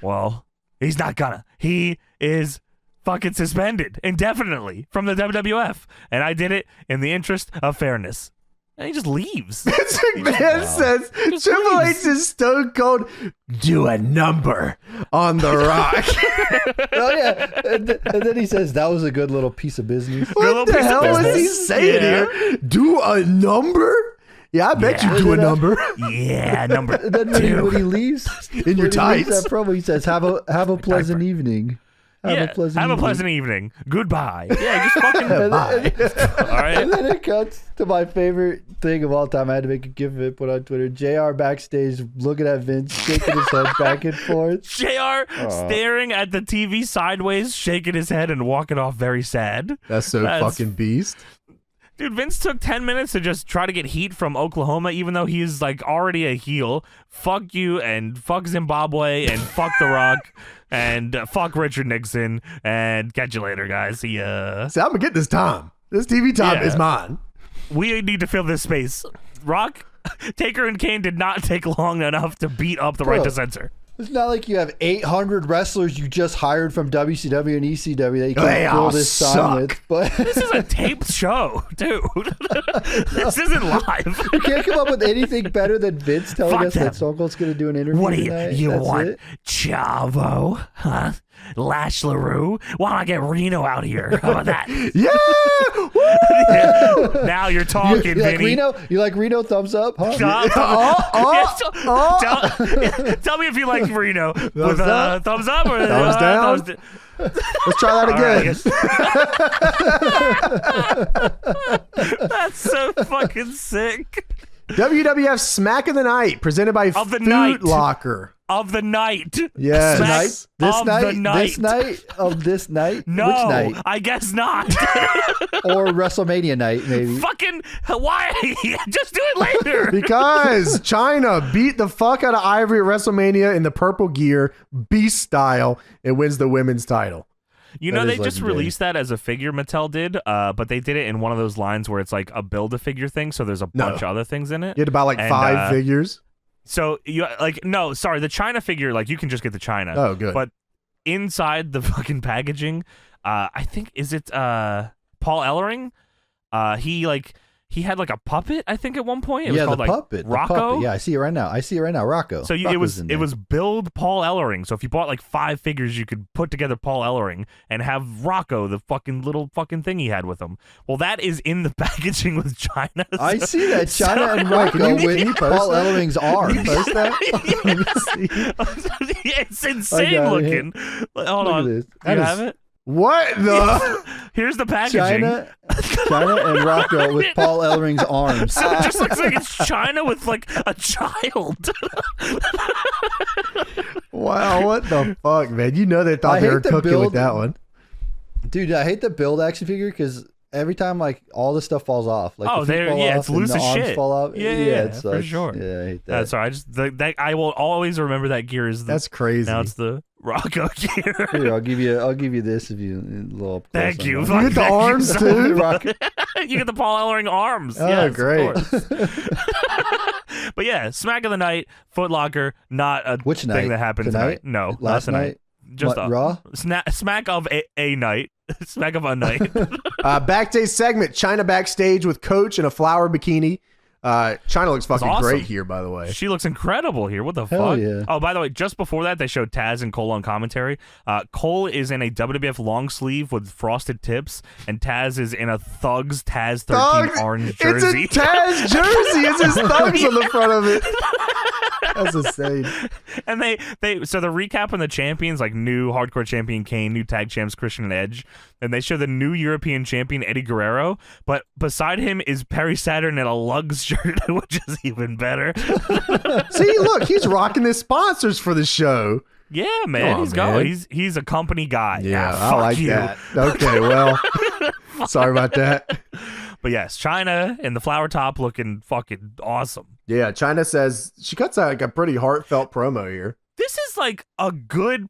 Well, he's not gonna. He is fucking suspended indefinitely from the WWF. And I did it in the interest of fairness. And he just leaves. Vince McMahon says Triple H is Stone Cold. Do a number on The Rock. Oh yeah, and then he says that was a good little piece of business. What the hell is he saying here? Do a number? Yeah, I bet you do a number. Yeah, number And then when he leaves In your tights. that promo, he says, "Have a pleasant evening." Have a pleasant evening. Goodbye. Yeah, just fucking Bye. all right. And then it cuts to my favorite thing of all time. I had to make a gif of it, put on Twitter. JR backstage looking at Vince, shaking his head back and forth. JR staring at the TV sideways, shaking his head and walking off very sad. That's so fucking beast. Dude, Vince took 10 minutes to just try to get heat from Oklahoma, even though he's like already a heel. Fuck you and fuck Zimbabwe and fuck The Rock and fuck Richard Nixon and catch you later, guys. See ya. See, I'm gonna get this time. This TV time is mine. We need to fill this space. Rock, Taker, and Kane did not take long enough to beat up the right to censor. It's not like you have 800 wrestlers you just hired from WCW and ECW that you They can all fill this time suck. with. But This is a taped show, dude. This isn't live. you can't come up with anything better than Vince telling Fuck us them. that Stone Cold's going to do an interview What do tonight. you That's want? it? Chavo? Huh? Lash LaRue? Why don't I get Reno out here? How about that? Yeah. Woo! Now you're talking, You like Vinny. Reno? You like Reno? Thumbs up, huh? Tell me if you like Reno with up. thumbs up or Thumbs down. Let's try that again. That's so fucking sick. WWF Smack of the Night, presented by Of the Food night. Locker. Of the night. Yes. Smack This of night? the night. This night? Of this night? No, Which night? I guess not. Or WrestleMania night, maybe. Fucking why? Just do it later. Because China beat the fuck out of Ivory at WrestleMania in the purple gear, Beast style, and wins the women's title. You know, That they is just legendary. released that as a figure, Mattel did, but they did it in one of those lines where it's like a Build-A-Figure thing, so there's a bunch of other things in it. You had to buy like And, 5 figures. So, you like, no, sorry, the China figure, like, you can just get the China. Oh, good. But inside the fucking packaging, I think, is it Paul Ellering? He had like a puppet, I think, at one point. It was called the like puppet. Rocco. The puppet. Yeah, I see it right now. Rocco. So it Rocco's in there. was build Paul Ellering. So if you bought like 5 figures, you could put together Paul Ellering and have Rocco, the fucking little fucking thing he had with him. Well, that is in the packaging with China. I see that China and Rocco can you with post Paul that? Ellering's arms. Post that? It's insane got it. looking. Hold Look on. at this. Do you have it? What the? Here's the packaging. China and Rocco with Paul Ellering's arms. So it just looks like it's China with like a child. Wow, what the fuck, man? You know they thought I they hate were the cooking build- with that one. Dude, I hate the build action figure because every time like all the stuff falls off. Like Oh, the feet there- fall yeah, off it's and loose the as arms shit. fall off. Yeah, it for sucks. sure. Yeah, I hate that. Sorry, that I will always remember that gear is the, That's crazy. now it's the Rocco gear. Here, I'll give you this if you a little up close Thank on you. that. You get the Thank you arms, so too? much. You get the Paul Ellering arms. Oh, Yes, of great. course. But yeah, Smack of the Night, Foot Locker, not a Which thing night? that happened Tonight? tonight. No, Last not tonight. night? Just What, Raw? Smack of a night. Smack of a night. Backstage segment, China backstage with Coach in a flower bikini. China looks fucking awesome. great here, by the way. She looks incredible here. What the Hell fuck? yeah. Oh, by the way, just before that, they showed Taz and Cole on commentary. Cole is in a WWF long sleeve with frosted tips, and Taz is in a Thugs Taz 13 Thugs? orange jersey. It's a Taz jersey. It's his thugs on the front of it. That's insane. And so the recap on the champions, like new hardcore champion Kane, new tag champs Christian and Edge, and they show the new European champion Eddie Guerrero, but beside him is Perry Saturn in a Lugs shirt, which is even better. See, look, he's rocking the sponsors for the show. Yeah, man, Come on, he's man. going. He's a company guy. Yeah, Ah, I fuck like you. that. Okay, well, sorry about that. But yes, China in the flower top looking fucking awesome. Yeah, China says she cuts out like a pretty heartfelt promo here. This is like a good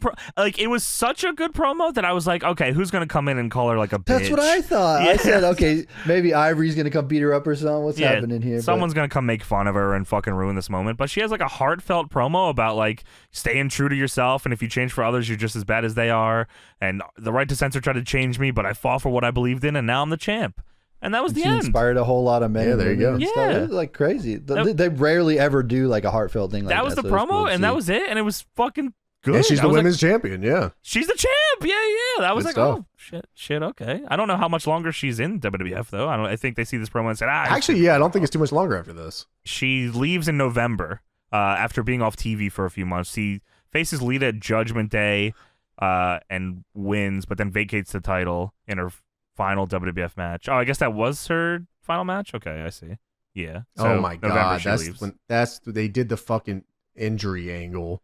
it was such a good promo that I was like, okay, who's gonna come in and call her like a bitch? That's what I thought. Yeah. I said, okay, maybe Ivory's gonna come beat her up or something. What's happening here? Someone's gonna come make fun of her and fucking ruin this moment. But she has like a heartfelt promo about like staying true to yourself, and if you change for others, you're just as bad as they are. And the right to censor tried to change me, but I fought for what I believed in, and now I'm the champ. And that was the she end. inspired a whole lot of men. Yeah, there you go. and stuff. Yeah. It was like crazy. They rarely ever do like a heartfelt thing like that. That was the so it promo, cool to and that see. was it, and it was fucking good. And she's I the was like, women's champion, yeah. she's the champ. Yeah. That was Good like, stuff. oh shit. Okay. I don't know how much longer she's in WWF though. I think they see this promo and said, Actually, yeah, I don't think it's too much longer after this. she leaves in November after being off TV for a few months. She faces Lita at Judgment Day and wins, but then vacates the title in her final WWF match. Oh, I guess that was her final match. Okay, I see. Yeah. So oh my November god, she that's leaves. they did the fucking injury angle.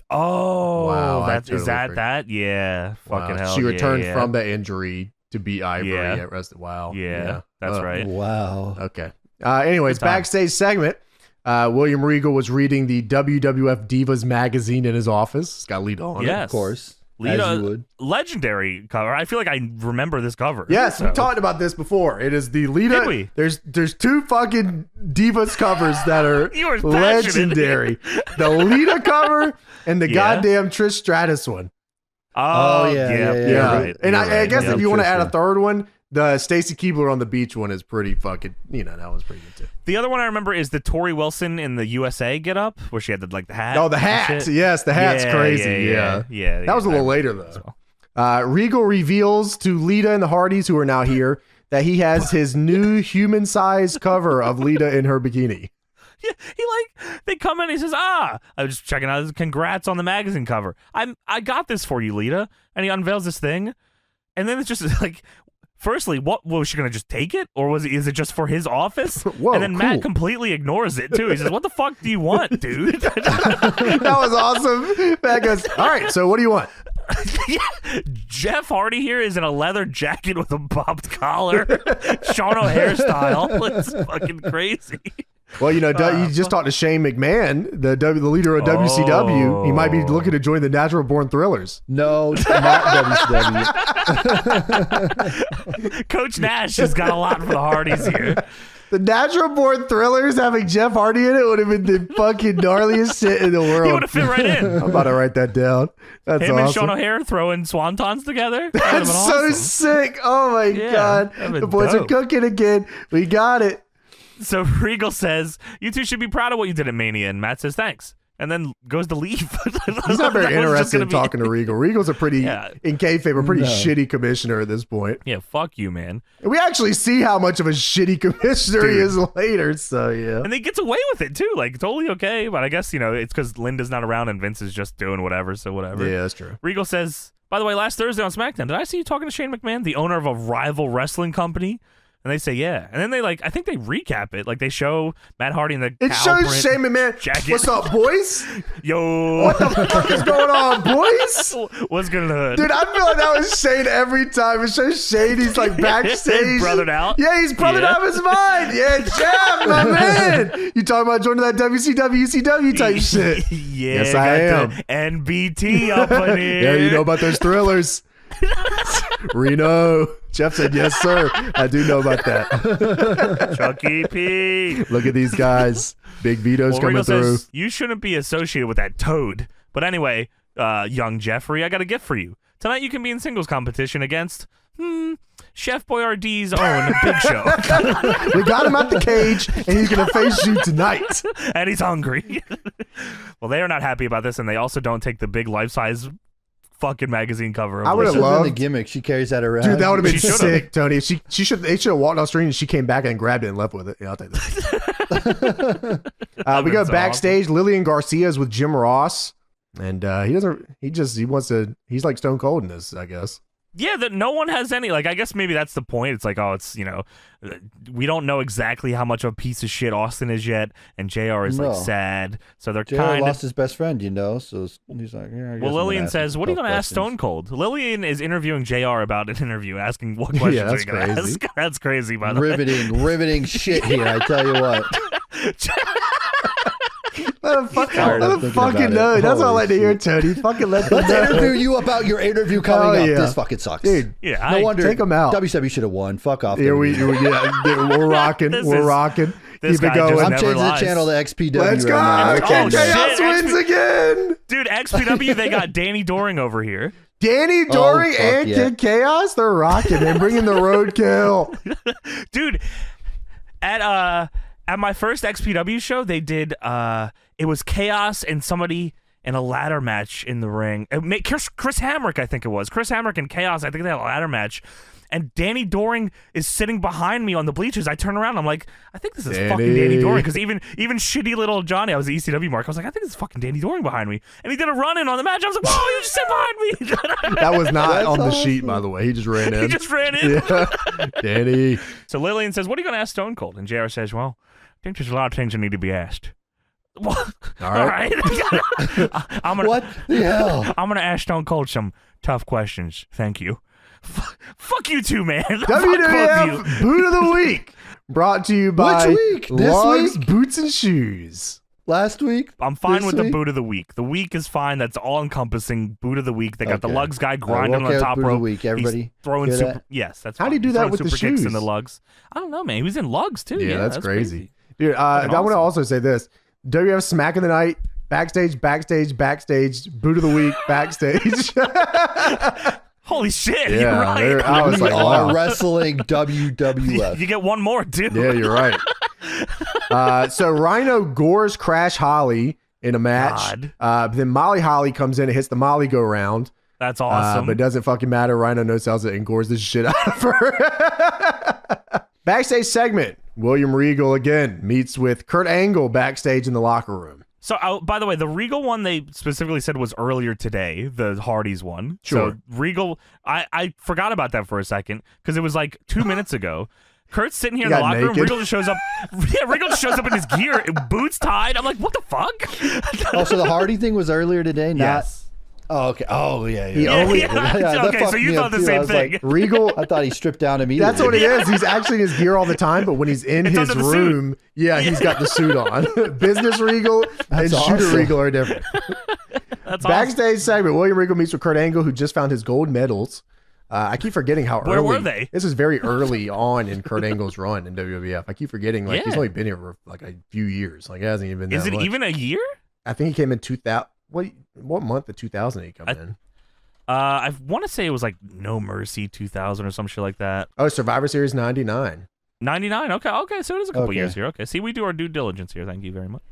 Oh, Wow, I is totally that forgot. that? Yeah. Fucking Wow. hell. She returned yeah. from the injury to beat Ivory Yeah. at Rest. Wow. Yeah, that's right. Wow. Okay. Anyways, Good time. backstage segment. William Regal was reading the WWF Divas magazine in his office. It's got Lita on it. Yes. Of course. Lita, as you would. legendary cover. I feel like I remember this cover. Yes, we So- talked about this before. It is the Lita. Did we? There's two fucking Divas covers that are You were passionate. legendary. The Lita cover and the Yeah. goddamn Trish Stratus one. Oh, yeah, yeah. yeah, You're Yeah, right. and You're I right. guess Yep. if you want to Trish add a one. third one, the Stacy Keibler on the beach one is pretty fucking. That one's pretty good too. The other one I remember is the Tori Wilson in the USA get up, where she had the hat. Oh, the and hat. shit. Yes, the hat's Yeah, crazy. Yeah. That was a little later though. Regal reveals to Lita and the Hardys, who are now here, that he has his new human-sized cover of Lita in her bikini. They come in and he says, I was just checking out, congrats on the magazine cover. I got this for you, Lita. And he unveils this thing. And then it's just like, firstly, what was she gonna just take it, or is it just for his office? Whoa, and then cool. Matt completely ignores it too. He says, "What the fuck do you want, dude?" That was awesome. Matt goes, all right, so what do you want? Jeff Hardy here is in a leather jacket with a bobbed collar, Sean O'Hare style. It's fucking crazy. Well, you just talked to Shane McMahon, the leader of WCW. He might be looking to join the Natural Born Thrillers. No, not WCW. Coach Nash has got a lot for the Hardys here. The Natural Born Thrillers having Jeff Hardy in it would have been the fucking gnarliest shit in the world. He would have fit right in. I'm about to write that down. That's Him awesome. and Sean O'Hare throwing swantons together. That's so sick. Oh my God. The boys are cooking again. We got it. So Regal says, "You two should be proud of what you did at Mania." And Matt says, "Thanks." And then goes to leave. He's not very interested in talking to Regal. Regal's a pretty, in kayfabe, a pretty shitty commissioner at this point. Yeah, fuck you, man. And we actually see how much of a shitty commissioner he is later, so yeah. And he gets away with it, too. Like, totally okay. But I guess, it's because Linda's not around and Vince is just doing whatever, so whatever. Yeah, that's true. Regal says, "By the way, last Thursday on SmackDown, did I see you talking to Shane McMahon, the owner of a rival wrestling company?" And they say, yeah. And then they I think they recap it. Like, they show Matt Hardy in the It shows Shane McMahon. Jacket. What's up, boys? Yo. What the fuck is going on, boys? What's good in the hood? Dude, I feel like that was Shane every time. It shows Shane, he's like backstage. Brothered out? Yeah, he's brothered out of his mind. Yeah, Jeff, my man. You talking about joining that WCW, ECW type shit? Yeah. Yes, I am. NBT up in here. Yeah, you know about those thrillers. Rhino. Jeff said, yes, sir. I do know about that. Chucky P. Look at these guys. Big Vito's coming through. Says, you shouldn't be associated with that toad. But anyway, young Jeffrey, I got a gift for you. Tonight you can be in singles competition against Chef Boyardee's own Big Show. We got him out the cage, and he's going to face you tonight. And he's hungry. Well, they are not happy about this, and they also don't take the big life-size fucking magazine cover. I would have loved the gimmick. She carries that around. Dude, that would have been sick, Tony. They should have walked off screen and she came back and grabbed it and left with it. Yeah, I'll take that. We go backstage. Awesome. Lillian Garcia's with Jim Ross, and he's like Stone Cold in this, I guess. Yeah, that no one has any, I guess maybe that's the point. It's like, we don't know exactly how much of a piece of shit Austin is yet, and JR is sad. So they're kind of lost his best friend, so he's like, yeah. Well, Lillian says, what are you going to ask Stone Cold? Lillian is interviewing JR about an interview, asking what questions are you going to ask. That's crazy, by the way. Riveting shit here, I tell you what. Let him fucking know. That's all I like to hear, Tony. Fucking let them know. Let's interview you about your interview coming up. This fucking sucks. Dude, no wonder. Take him out. WCW should have won. Fuck off. We're rocking. We're rocking. Keep it going. I'm changing the channel to XPW. Let's go. Right now. Chaos wins again. Dude, XPW, they got Danny Doring over here. Danny Doring and Kid Chaos? They're rocking. They're bringing the roadkill. Dude, at my first XPW show, they did, it was Chaos and somebody in a ladder match in the ring. Chris Hamrick, I think it was. Chris Hamrick and Chaos, I think they had a ladder match. And Danny Doring is sitting behind me on the bleachers. I turn around, I'm like, I think this is fucking Danny Doring. Because even shitty little Johnny, I was the ECW mark, I was like, I think this is fucking Danny Doring behind me. And he did a run-in on the match. I was like, whoa, you just sit behind me. That was not on the sheet, by the way. He just ran in. He just ran in. Yeah. Danny. So Lillian says, what are you going to ask Stone Cold? And JR says, well, I think there's a lot of things that need to be asked. What? All right. What the hell? I'm going to ask Stone Cold some tough questions. Thank you. Fuck you too, man. WWF Boot of the Week. Brought to you by Which week? This Lugs, week? Boots, and Shoes. Last week? I'm fine with the Boot of the Week. The week is fine. That's all-encompassing Boot of the Week. They got the Lugs guy grinding on the top rope. Week, everybody. He's throwing super... Yes, that's How do you do that with the super shoes? Kicks in the Lugs. I don't know, man. He was in Lugs, too. Yeah, that's crazy. Dude, I want to also say this. WWF Smack of the Night, Backstage, Boot of the Week, Backstage. Holy shit, yeah, you're right. I was like, wow. Wrestling WWF. You get one more, dude. Yeah, you're right. So Rhino gores Crash Holly in a match. Then Molly Holly comes in and hits the Molly go round. That's awesome. But it doesn't fucking matter. Rhino no sells it and gores the shit out of her. Backstage segment William Regal again meets with Kurt Angle backstage in the locker room. So, by the way, the Regal one they specifically said was earlier today, the Hardys one. Sure. So Regal, I forgot about that for a second because it was like 2 minutes ago. Kurt's sitting here in the locker room. Regal just shows up. Yeah, Regal just shows up in his gear, boots tied. I'm like, what the fuck? Oh, so the Hardy thing was earlier today? Yes. Oh, okay. Oh, yeah. Okay, so you thought the same thing. Like, Regal, I thought he stripped down immediately. That's what it is. He's actually in his gear all the time, but when he's in his room, he's got the suit on. Business Regal and shooter Regal are different. That's Backstage segment, William Regal meets with Kurt Angle, who just found his gold medals. I keep forgetting how early. Where were they? This is very early on in Kurt Angle's run in WWF. I keep forgetting, like, he's only been here for like a few years. Like, it hasn't even been that much. Is it even a year? I think he came in 2000. What month of 2000 did he come in? I want to say it was like No Mercy 2000 or some shit like that. Oh, Survivor Series 99. 99? Okay, so it is a couple years here. Okay, see, we do our due diligence here. Thank you very much.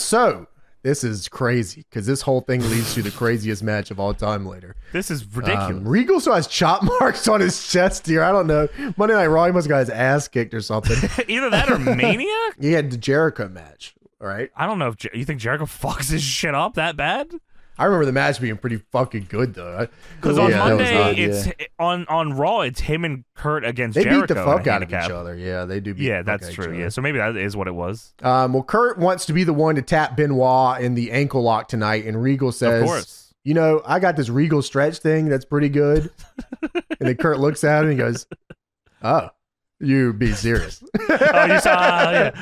So, this is crazy, because this whole thing leads to the craziest match of all time later. This is ridiculous. Regal still has chop marks on his chest here. I don't know. Monday Night Raw, he must have got his ass kicked or something. Either that or Mania? He had the Jericho match, right? I don't know if you think Jericho fucks his shit up that bad? I remember the match being pretty fucking good, though. Because on Monday, on Raw, it's him and Kurt against Jericho. They beat the fuck out of each other. Yeah, they do beat the fuck that's out true. Of each Yeah, other. so maybe that is what it was. Well, Kurt wants to be the one to tap Benoit in the ankle lock tonight, and Regal says, of course. You know, I got this Regal stretch thing that's pretty good. And then Kurt looks at him and he goes, oh. You be serious. You saw,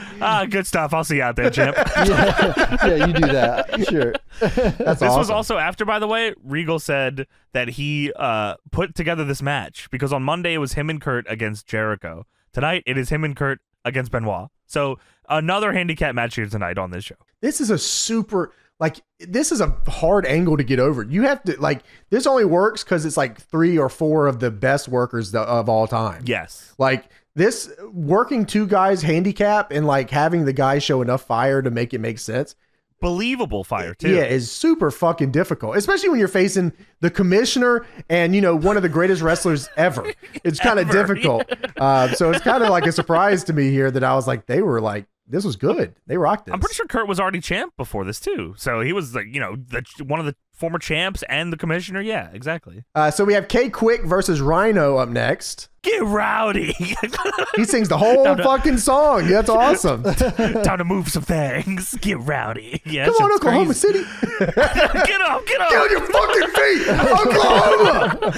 good stuff. I'll see you out there, champ. Yeah, you do that. Sure. This was also after, by the way, Regal said that he put together this match because on Monday it was him and Kurt against Jericho. Tonight it is him and Kurt against Benoit. So another handicap match here tonight on this show. This is a super, this is a hard angle to get over. You have to, this only works because it's like 3 or 4 of the best workers of all time. Yes. This working 2 guys handicap and having the guy show enough fire to make it make sense. Believable fire too. Yeah, is super fucking difficult, especially when you're facing the commissioner and one of the greatest wrestlers ever. It's kind of difficult. So it's kind of like a surprise to me here that I was like, they were like, this was good. They rocked this. I'm pretty sure Kurt was already champ before this too. So he was one of the former champs and the commissioner. Yeah, exactly. So we have K-Kwik versus Rhino up next. Get rowdy. He sings the whole fucking song. That's awesome. Time to move some things. Get rowdy. Yeah, come on, Oklahoma City. Get up. Get on your fucking feet, Oklahoma.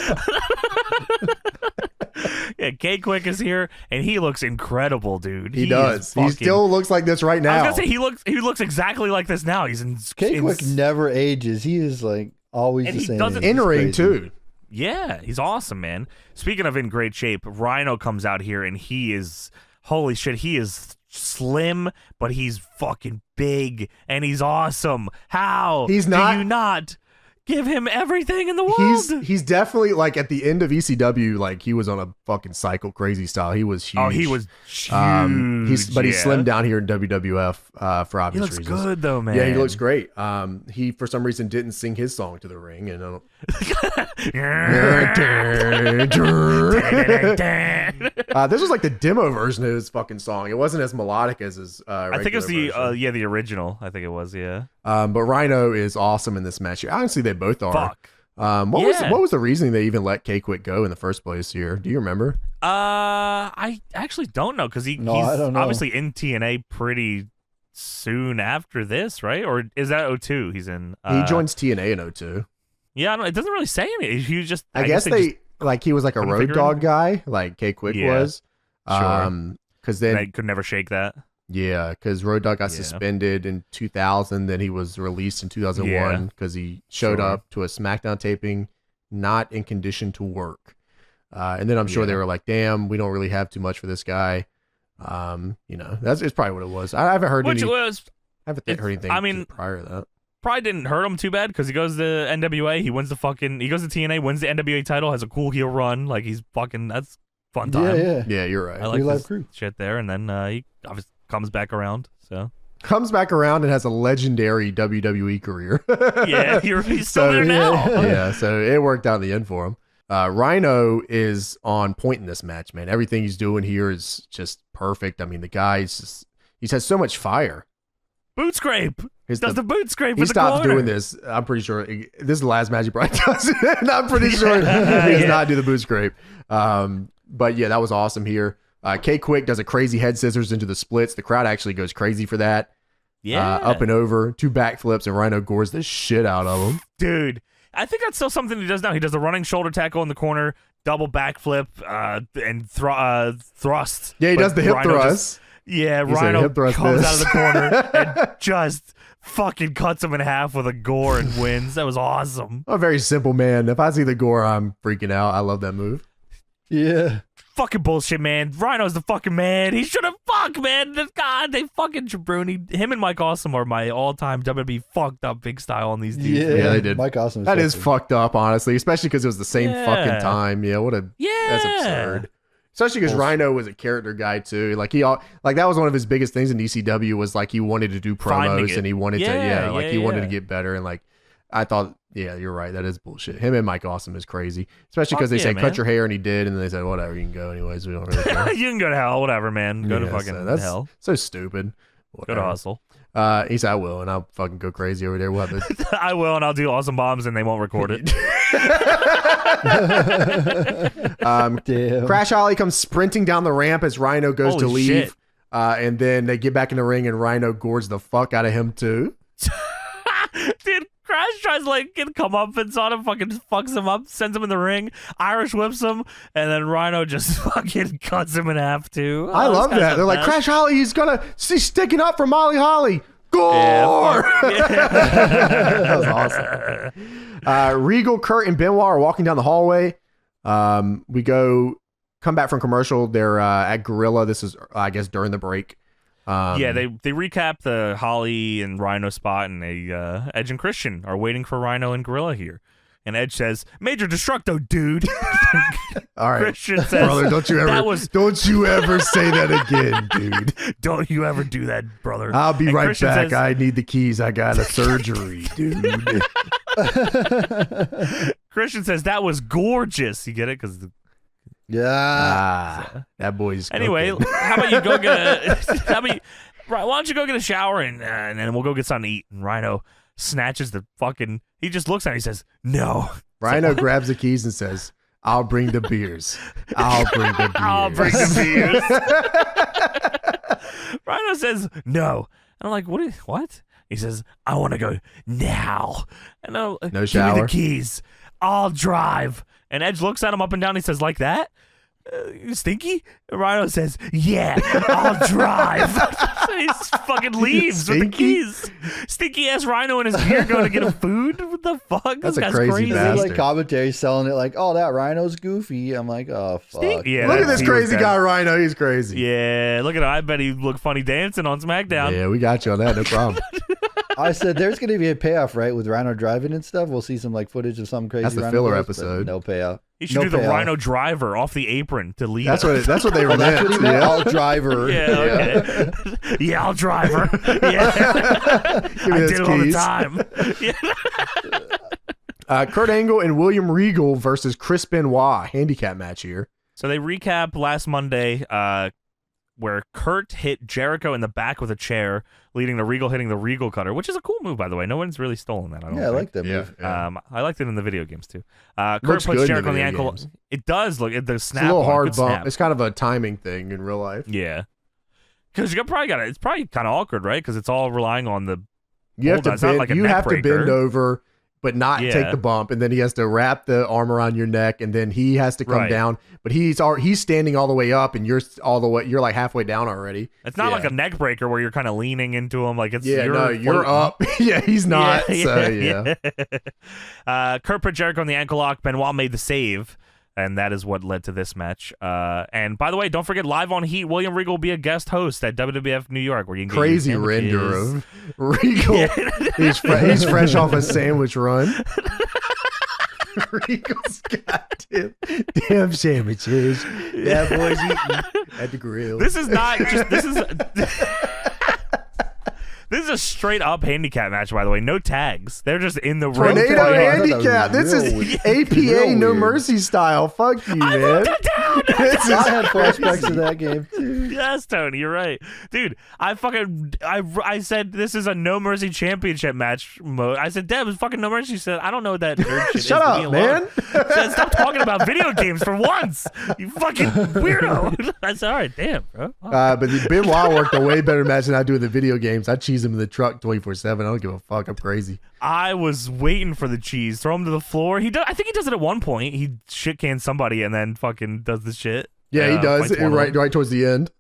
Yeah, K-Kwik is here, and he looks incredible, dude. He does. He still looks like this right now. I was gonna say he looks exactly like this now. He's in K-Kwik never ages. He is always the same. In ring too. Yeah, he's awesome, man. Speaking of in great shape, Rhino comes out here and he is, holy shit, he is slim, but he's fucking big and he's awesome. How do you not give him everything in the world? He's definitely at the end of ECW, he was on a fucking Psycho Crazy style. He was huge. Oh, he was huge. But he slimmed down here in WWF for obvious reasons. He looks good though, man. Yeah, he looks great. He for some reason didn't sing his song to the ring, and this was the demo version of his fucking song. It wasn't as melodic as his. I think it was the original. I think it was But Rhino is awesome in this match. Honestly, they both are. Fuck. What was the reasoning they even let K-Kwik go in the first place here? Do you remember? I actually don't know because he's obviously in TNA pretty soon after this, right? Or is that 02 he's in? He joins TNA in 02. Yeah, it doesn't really say anything. He was just. I guess they he was like a road dog guy, like K-Kwik was. Sure. Because then they could never shake that. Yeah, because Road Dogg got suspended in 2000, then he was released in 2001 because he showed up to a Smackdown taping not in condition to work. And then I'm sure they were like, damn, we don't really have too much for this guy. It's probably what it was. I haven't heard anything prior to that. Probably didn't hurt him too bad because he goes to NWA, he goes to TNA, wins the NWA title, has a cool heel run. He's fucking, that's fun time. Yeah, you're right. I like this shit there. And then he obviously comes back around. Comes back around and has a legendary WWE career. Yeah, he's still there now. Yeah, so it worked out in the end for him. Rhino is on point in this match, man. Everything he's doing here is just perfect. I mean, the guy's he's has so much fire. Boot scrape. Does the boot scrape. He stopped doing this. I'm pretty sure this is the last match he probably does it. And I'm pretty sure he does not do the boot scrape. But yeah, that was awesome here. K-Kwik does a crazy head scissors into the splits. The crowd actually goes crazy for that. Yeah. Up and over, 2 backflips, and Rhino gores the shit out of him. Dude, I think that's still something he does now. He does a running shoulder tackle in the corner, double backflip, and thrust. Yeah, he does the hip thrust. Rhino comes out of the corner and just fucking cuts him in half with a gore and wins. That was awesome. I'm a very simple man. If I see the gore, I'm freaking out. I love that move. Yeah. Fucking bullshit, man. Rhino's the fucking man. He should have fucked, man. God, they fucking jabroni. Him and Mike Awesome are my all-time WWE fucked up big style on these dudes. Yeah, they did. Mike Awesome. That is fucked up, honestly, especially because it was the same fucking time. Yeah, that's absurd. Especially because Rhino was a character guy too. Like that was one of his biggest things in ECW was like he wanted to do promos and he wanted he wanted to get better and like I thought, yeah, you're right. That is bullshit. Him and Mike Awesome is crazy. Especially because they say cut your hair and he did, and then they said whatever, you can go anyways. We don't really care. You can go to hell, whatever, man. Go to fucking hell. So stupid. Whatever. Go to hustle. He said I will, and I'll fucking go crazy over there. We'll have to... I will, and I'll do awesome bombs, and they won't record it. Crash Holly comes sprinting down the ramp as Rhino goes to leave, and then they get back in the ring, and Rhino gores the fuck out of him too. Dude, Crash tries to like come up and on him, fucking fucks him up, sends him in the ring, Irish whips him, and then Rhino just fucking cuts him in half too. I love that. They're like, Crash Holly, he's sticking up for Molly Holly. Gore! That was awesome. Regal, Kurt, and Benoit are walking down the hallway. We come back from commercial. They're at Gorilla. This is, I guess, during the break. They recap the Holly and Rhino spot, and Edge and Christian are waiting for Rhino and Gorilla here. And Edge says, "Major Destructo, dude." All right, Christian says, "Brother, don't you ever say that again, dude. Don't you ever do that, brother." I'll be right Christian back. Says, I need the keys. I got a surgery, dude. Christian says that was gorgeous. You get it? Because that boy's anyway. cooking. How about you go get why don't you go get a shower and then we'll go get something to eat? And Rhino snatches the fucking. He just looks at it. He says, "No." Rhino grabs the keys and says, "I'll bring the beers. I'll bring the beers. I'll bring the beers." Rhino says, "No." And I'm like, "What?" He says, "I want to go now." And I'm like, no shower. Give me the keys. I'll drive. And Edge looks at him up and down. He says, "Like that? Stinky?" And Rhino says, "Yeah, I'll drive." He fucking leaves with the keys. Stinky ass Rhino in his gear going to get him food. What the fuck? That's this a guy's crazy bastard. Like commentary selling it like, "Oh, that Rhino's goofy." I'm like, "Oh fuck." Yeah, look at this crazy guy, Rhino. He's crazy. Yeah, look at him. I bet he looked funny dancing on SmackDown. Yeah, we got you on that. No problem. I said there's going to be a payoff, right, with Rhino driving and stuff. We'll see some like footage of some crazy. That's the Rhino filler goes, episode. No payoff. He should do the Rhino driver off the apron to lead. That's what they were meant. I'll driver. Yeah, okay. Yeah, I'll driver. Yeah. I did it all the time. Yeah. Kurt Angle and William Regal versus Chris Benoit handicap match here. So they recap last Monday where Kurt hit Jericho in the back with a chair, leading to Regal hitting the Regal Cutter, which is a cool move, by the way. No one's really stolen that. I like that move. Yeah. I liked it in the video games too. Kurt puts Jericho on the ankle. Games. It does look the snap. It's a little hard bump. Snap. It's kind of a timing thing in real life. Yeah, because it's probably kind of awkward, right? Because it's all relying on the. You have to bend. Like you have to bend over, but not take the bump, and then he has to wrap the arm around your neck, and then he has to come down. But he's standing all the way up, and you're like halfway down already. It's not like a neck breaker where you're kind of leaning into him, like it's you're up. Yeah, he's not. Kurt put Jericho on the ankle lock. Benoit made the save, and that is what led to this match. And by the way, don't forget, live on Heat, William Regal will be a guest host at WWF New York, where you can crazy get render of Regal. He's fresh off a sandwich run. Regal's goddamn sandwiches. That boy's eating at the grill. This is not just. This is a straight up handicap match, by the way. No tags. They're just in the ring. Tornado handicap. This is APA No Mercy style. Fuck you, man. Wrote that down. I had flashbacks to that game too. Yes, Tony, you're right, dude. I said this is a No Mercy Championship match mode. I said, Deb, it's fucking No Mercy. She said, I don't know what that nerd shit Shut up, man. Said, stop talking about video games for once, you fucking weirdo. I said, all right, damn, bro. But Benoit worked a way better match than I do in the video games. I cheese him in the truck 24/7. I don't give a fuck. I'm crazy. I was waiting for the cheese. Throw him to the floor. I think he does it at one point. He shit cans somebody and then fucking does the shit. Yeah, he does. Right towards the end.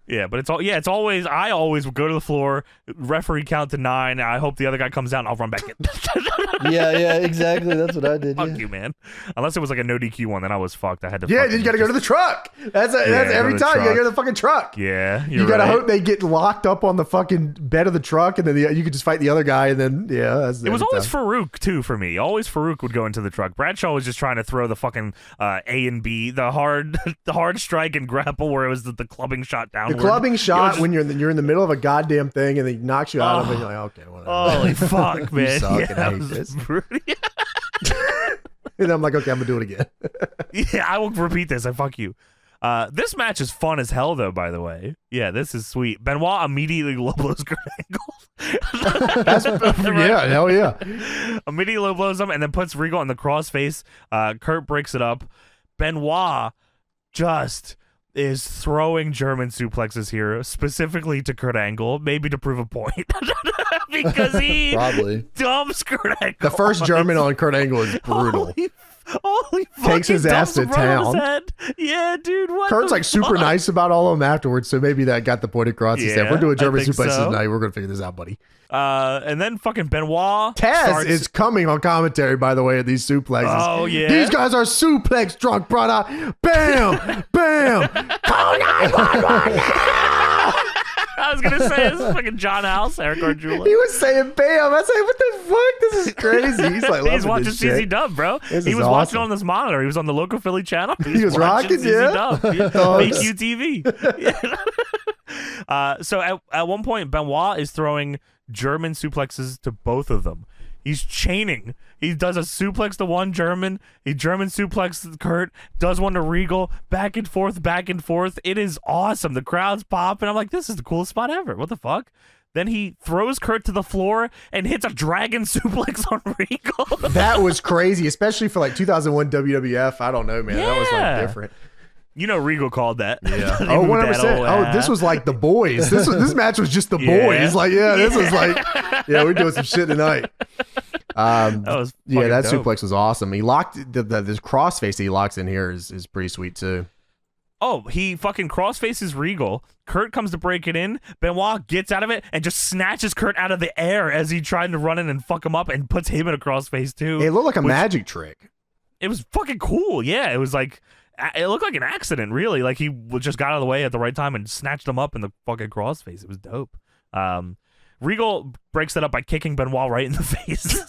Yeah, but it's always I always go to the floor, referee count to 9, I hope the other guy comes out and I'll run back in. yeah, exactly. That's what I did. Fuck you, man. Unless it was like a no DQ one, then I was fucked. I had to you gotta go to the truck. That's every time. You gotta go to the fucking truck. Yeah, you gotta hope they get locked up on the fucking bed of the truck, and then you could just fight the other guy, and then it was always Farouk too for me. Always Farouk would go into the truck. Bradshaw was just trying to throw the fucking A and B, the hard strike and grapple, where it was the clubbing shot downward. The clubbing shot when you're in the middle of a goddamn thing and he knocks you out of it, and you're like, okay, whatever. Holy fuck, man. You suck, and I hate this. And I'm like, okay, I'm gonna do it again. Yeah, I will repeat this. I fuck you. This match is fun as hell, though, by the way. Yeah, this is sweet. Benoit immediately low blows Kurt Angle. Yeah, hell yeah. Immediately low blows him and then puts Regal in the crossface. Kurt breaks it up. Benoit just is throwing German suplexes here, specifically to Kurt Angle, maybe to prove a point. Because he probably dumps Kurt Angle. The first German on Kurt Angle is brutal. Holy takes his ass to town. Yeah, dude. What? Kurt's like super nice about all of them afterwards, so maybe that got the point across. He said, "If we're doing German suplexes tonight, we're gonna figure this out, buddy." And then fucking Benoit. Taz is coming on commentary, by the way, at these suplexes. Oh yeah, these guys are suplex drunk, brother. Bam, bam. Call 911 I was gonna say this is fucking John House, Eric Arjula. He was saying bam. I was like, what the fuck? This is crazy. He's like, he's watching CZ Dub, bro. He was watching on this monitor. He was on the local Philly channel. He was rocking, CZ Dub. VQTV. So at one point, Benoit is throwing German suplexes to both of them. He's chaining. He does a suplex to one German. He German suplex Kurt. Does one to Regal. Back and forth, back and forth. It is awesome. The crowd's popping. I'm like, this is the coolest spot ever. What the fuck? Then he throws Kurt to the floor and hits a dragon suplex on Regal. That was crazy, especially for like 2001 WWF. I don't know, man. Yeah. That was like different. You know, Regal called that. Yeah. Oh, 100%. Oh, this was like the boys. This match was just the boys. Like, this was like, we're doing some shit tonight. That was that dope. suplex was awesome. He locked this crossface he locks in here is pretty sweet too. Oh, he fucking crossfaces Regal. Kurt comes to break it in. Benoit gets out of it and just snatches Kurt out of the air as he tried to run in and fuck him up and puts him in a crossface too. It looked like a magic trick. It was fucking cool. Yeah, it was like, it looked like an accident, really. Like he just got out of the way at the right time and snatched him up in the fucking crossface. It was dope. Regal breaks that up by kicking Benoit right in the face.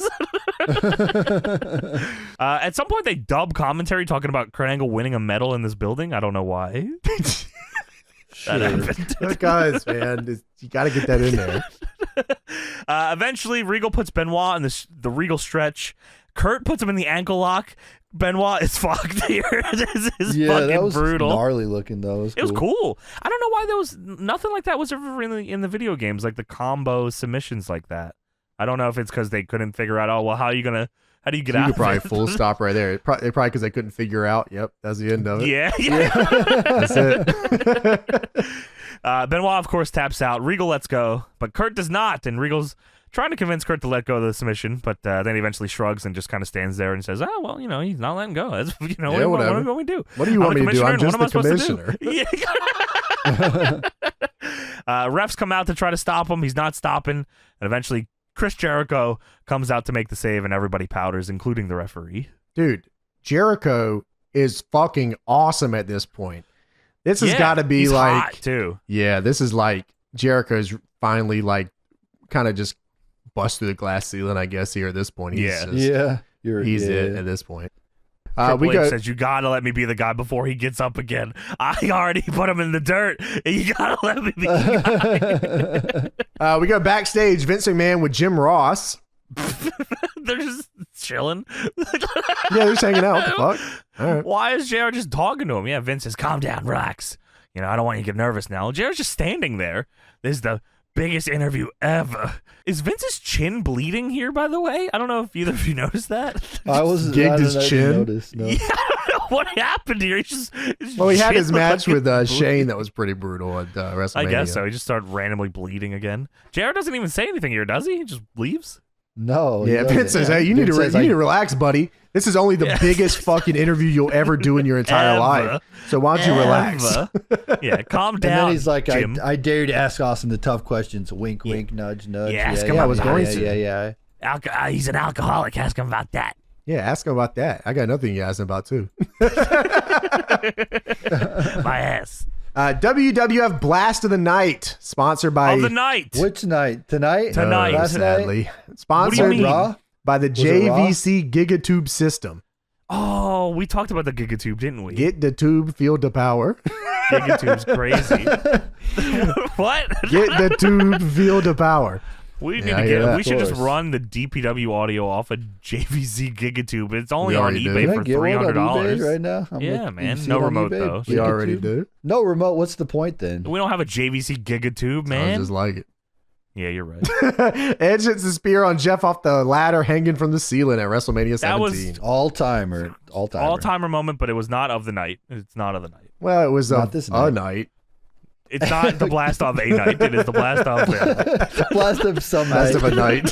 At some point, they dub commentary talking about Kurt Angle winning a medal in this building. I don't know why. That happened. Guys, man, you got to get that in there. Eventually, Regal puts Benoit in the Regal stretch. Kurt puts him in the ankle lock. Benoit is fucked here. This is fucking that was brutal. Gnarly looking though. It was cool. I don't know why there was nothing like that was ever in the video games, like the combo submissions like that. I don't know if it's because they couldn't figure out. Oh well, how do you get out? You could probably full stop right there. Probably because they couldn't figure out. Yep, that's the end of it. Yeah. That's it. Benoit, of course, taps out. Regal lets go, but Kurt does not, and Regal's trying to convince Kurt to let go of the submission, but then he eventually shrugs and just kind of stands there and says, "Oh well, he's not letting go. That's, what are we going to do? What do you want me to do? I'm just the commissioner." Refs come out to try to stop him. He's not stopping, and eventually Chris Jericho comes out to make the save, and everybody powders, including the referee. Dude, Jericho is fucking awesome at this point. This has got to be he's like hot too. Yeah, this is like Jericho's finally like kind of just bust through the glass ceiling, I guess, here at this point. He's it at this point. Triple H says, you gotta let me be the guy before he gets up again. I already put him in the dirt. You gotta let me be the guy. We go backstage. Vince McMahon with Jim Ross. They're just chilling. Yeah, they're just hanging out. What the fuck? All right. Why is JR just talking to him? Yeah, Vince says, calm down, relax. You know, I don't want you to get nervous now. JR's just standing there. This is the biggest interview ever. Is Vince's chin bleeding here, by the way? I don't know if either of you noticed that. I was gigged his chin. Noticed, no. Yeah, I don't know what happened here. Well, he had his match with Shane that was pretty brutal at WrestleMania. I guess so. He just started randomly bleeding again. JR doesn't even say anything here, does he? He just leaves. No. Yeah, Vince says, hey, you need to relax, buddy. This is only the biggest fucking interview you'll ever do in your entire life. So why don't you relax? Yeah, calm down. And then he's like, Jim. I dare you to ask Austin the tough questions. Wink, wink, nudge, nudge. Yeah, ask him. I was going to. Yeah. He's an alcoholic. Ask him about that. Yeah, ask him about that. I got another thing you asked him about, too. My ass. WWF Blast of the Night, sponsored by... Of the night. Which night? Tonight? Tonight. Last sadly. night? Sponsored by the JVC Gigatube system. Oh, we talked about the Gigatube, didn't we? Get the tube, feel the power. Gigatube's crazy. What? Get the tube, feel the power. We need to get. We should just run the DPW audio off a JVC Gigatube. It's only on eBay for $300 right now. Yeah, man. No remote though. We already do. No remote. What's the point then? We don't have a JVC Gigatube, man. Sounds just like it. Yeah, you're right. Edge hits the spear on Jeff off the ladder hanging from the ceiling at WrestleMania 17. That was all-timer moment, but it was not of the night. It's not of the night. Well, it was of a night. It's not the blast of a night. It is the blast of the blast of some blast of a night.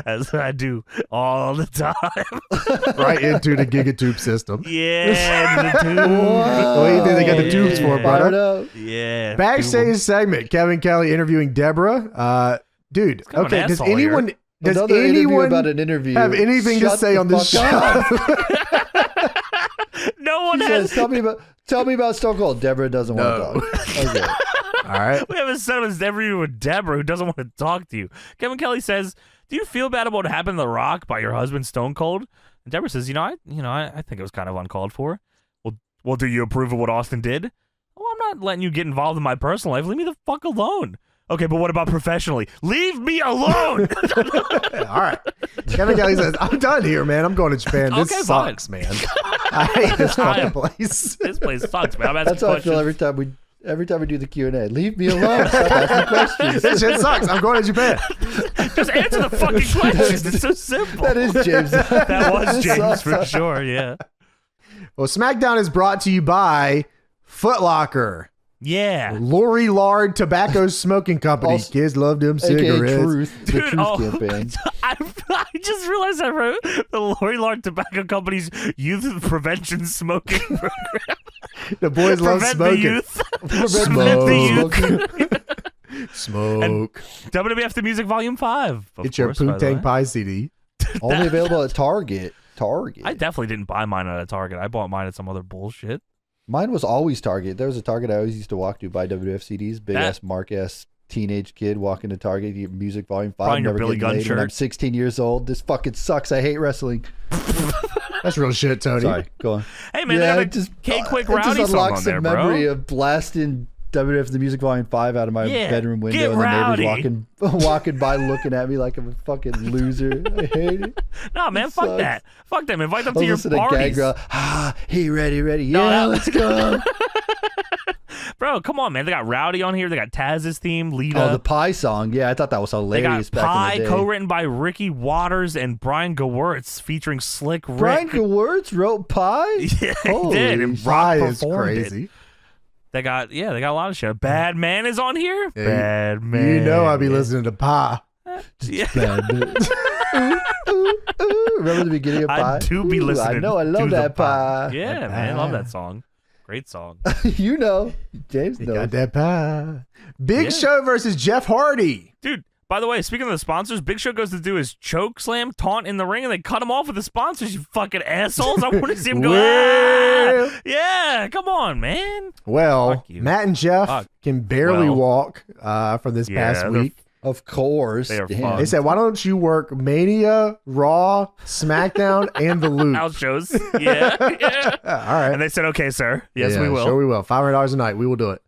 As I do all the time. Right into the Gigatube system. Yeah, the tube. What do you think they got the tubes for, brother? Yeah. Backstage segment. Kevin Kelly interviewing Deborah. Dude, okay. Does anyone about an interview have anything to say on this show? No one has. Tell me about Stone Cold. Deborah doesn't want to talk. Okay. All right. We have a set of interview with Deborah who doesn't want to talk to you. Kevin Kelly says, "Do you feel bad about what happened to The Rock by your husband Stone Cold?" And Deborah says, I think it was kind of uncalled for. Well, do you approve of what Austin did? Well, I'm not letting you get involved in my personal life. Leave me the fuck alone. Okay, but what about professionally? Leave me alone. All right. Kevin Kelly says, I'm done here, man. I'm going to Japan. This sucks, man. I hate this fucking place. This place sucks, man. That's how I feel every time we do the Q&A. Leave me alone. Stop asking questions. This shit sucks. I'm going to Japan. Just answer the fucking questions. It's so simple. That is James. That was James for sure, yeah. Well, Smackdown is brought to you by Foot Locker. Yeah. Lori Lard Tobacco Smoking Company. Also, kids love them cigarettes. The Truth campaign. I just realized I wrote the Lori Lard Tobacco Company's Youth Prevention Smoking Program. The boys love smoking. Prevent the youth. Smoke. And WWF The Music Volume 5. Get your Poontang Pie CD. Only available at Target. I definitely didn't buy mine at a Target. I bought mine at some other bullshit. Mine was always Target. There was a Target I always used to walk to buy WWF CDs. Big ass Mark ass teenage kid walking to Target, get Music Volume 5. Never Billy Gunn shirt. When I'm 16 years old. This fucking sucks. I hate wrestling. That's real shit, Tony. Sorry, go on. Hey man, they got a K-Kwik Rowdy song on there, bro. Memory of blasting WWF The Music Volume 5 out of my bedroom window, and the neighbors walking by looking at me like I'm a fucking loser. I hate it. No, man, fuck that. Fuck them. Invite them to your parties. Hey, ready. Yeah, let's go. Bro, come on, man. They got Rowdy on here. They got Taz's theme, Lita. Oh, the Pie song. Yeah, I thought that was hilarious back in the day. They got Pie, co-written by Ricky Waters and Brian Gewirtz, featuring Slick Rick. Brian Gewirtz wrote Pie? Yeah, he did. And Pie is crazy. They got a lot of shit. Bad Man is on here. Yeah, Bad Man. You know I'll be listening to Pie. Yeah. Bad Man. Remember the beginning of Pie? I do be listening. I know. I love that Pie. Yeah, man. I love that song. Great song. You know. James knows. Got that Pie. Big Show versus Jeff Hardy. Dude, by the way, speaking of the sponsors, Big Show goes to do his choke slam taunt in the ring, and they cut him off with the sponsors, you fucking assholes. I want to see him go, yeah, come on, man. Well, Matt and Jeff can barely walk from this past week. Of course. They are Damn. fun. They said, why don't you work Mania, Raw, SmackDown, and the Loop? House shows. Yeah. All right. And they said, okay, sir. Yes, we will. Sure we will. $500 a night. We will do it.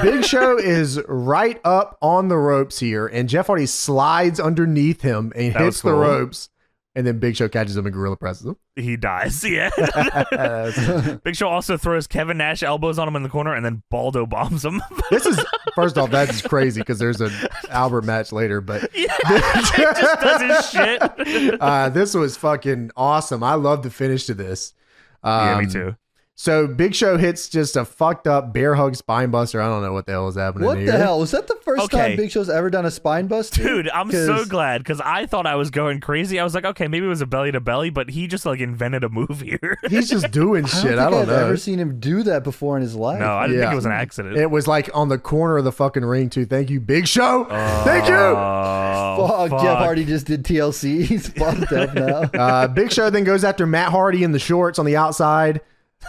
Big Show is right up on the ropes here, and Jeff Hardy slides underneath him and hits the ropes, and then Big Show catches him and gorilla presses him. He dies. Yeah. Big Show also throws Kevin Nash elbows on him in the corner, and then Baldo bombs him. This is, first off, that's crazy because there's an Albert match later, but yeah, he just does his shit. This was fucking awesome. I love the finish to this. Yeah, me too. So Big Show hits just a fucked up bear hug spine buster. I don't know what the hell is happening What here. the hell? Was that the first time Big Show's ever done a spine buster? Dude, I'm so glad because I thought I was going crazy. I was like, okay, maybe it was a belly to belly, but he just like invented a move here. He's just doing shit. I don't know. I've ever seen him do that before in his life. No, I didn't think it was an accident. It was like on the corner of the fucking ring too. Thank you, Big Show. Thank you. Fuck, Jeff Hardy just did TLC. He's fucked up now. Big Show then goes after Matt Hardy in the shorts on the outside.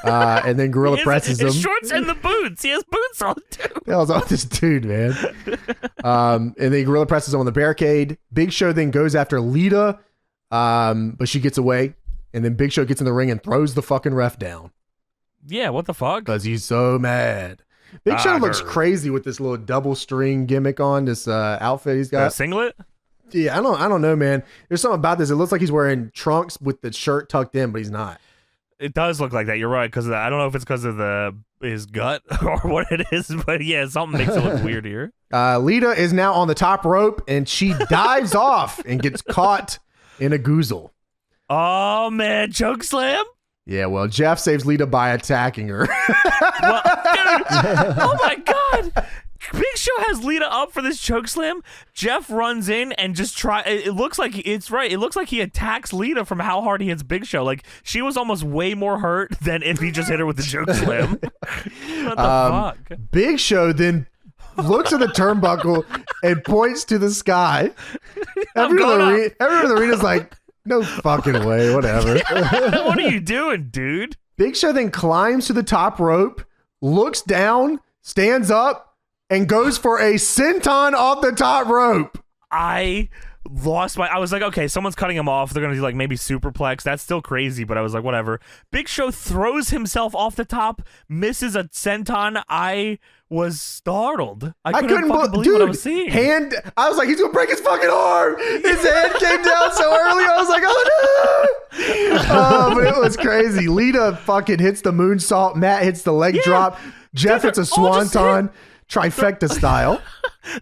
And then gorilla presses him. His shorts and the boots. He has boots on too. What the hell's on this dude, man? And then gorilla presses him on the barricade. Big Show then goes after Lita, but she gets away. And then Big Show gets in the ring and throws the fucking ref down. Yeah, what the fuck? Because he's so mad. Big Show looks crazy with this little double string gimmick on, this outfit he's got. A singlet? Yeah, I don't know, man. There's something about this. It looks like he's wearing trunks with the shirt tucked in, but he's not. It does look like that. You're right, because I don't know if it's because of his gut or what it is, but yeah, something makes it look weird here. Lita is now on the top rope, and she dives off and gets caught in a goozle. Oh, man, choke slam? Yeah, well, Jeff saves Lita by attacking her. Well, dude, oh my God. Big Show has Lita up for this choke slam. Jeff runs in and just it looks like it's right. It looks like he attacks Lita from how hard he hits Big Show. Like she was almost way more hurt than if he just hit her with the choke slam. What the fuck? Big Show then looks at the turnbuckle and points to the sky. Everyone in the arena's like, no fucking way, whatever. What are you doing, dude? Big Show then climbs to the top rope, looks down, stands up, and goes for a senton off the top rope. I was like, okay, someone's cutting him off. They're going to do like maybe superplex. That's still crazy, but I was like, whatever. Big Show throws himself off the top, misses a senton. I was startled. I couldn't fucking believe what I was seeing. I was like, he's going to break his fucking arm. His hand came down so early. I was like, oh no. But it was crazy. Lita fucking hits the moonsault. Matt hits the leg drop. Jeff hits a swanton. Trifecta style.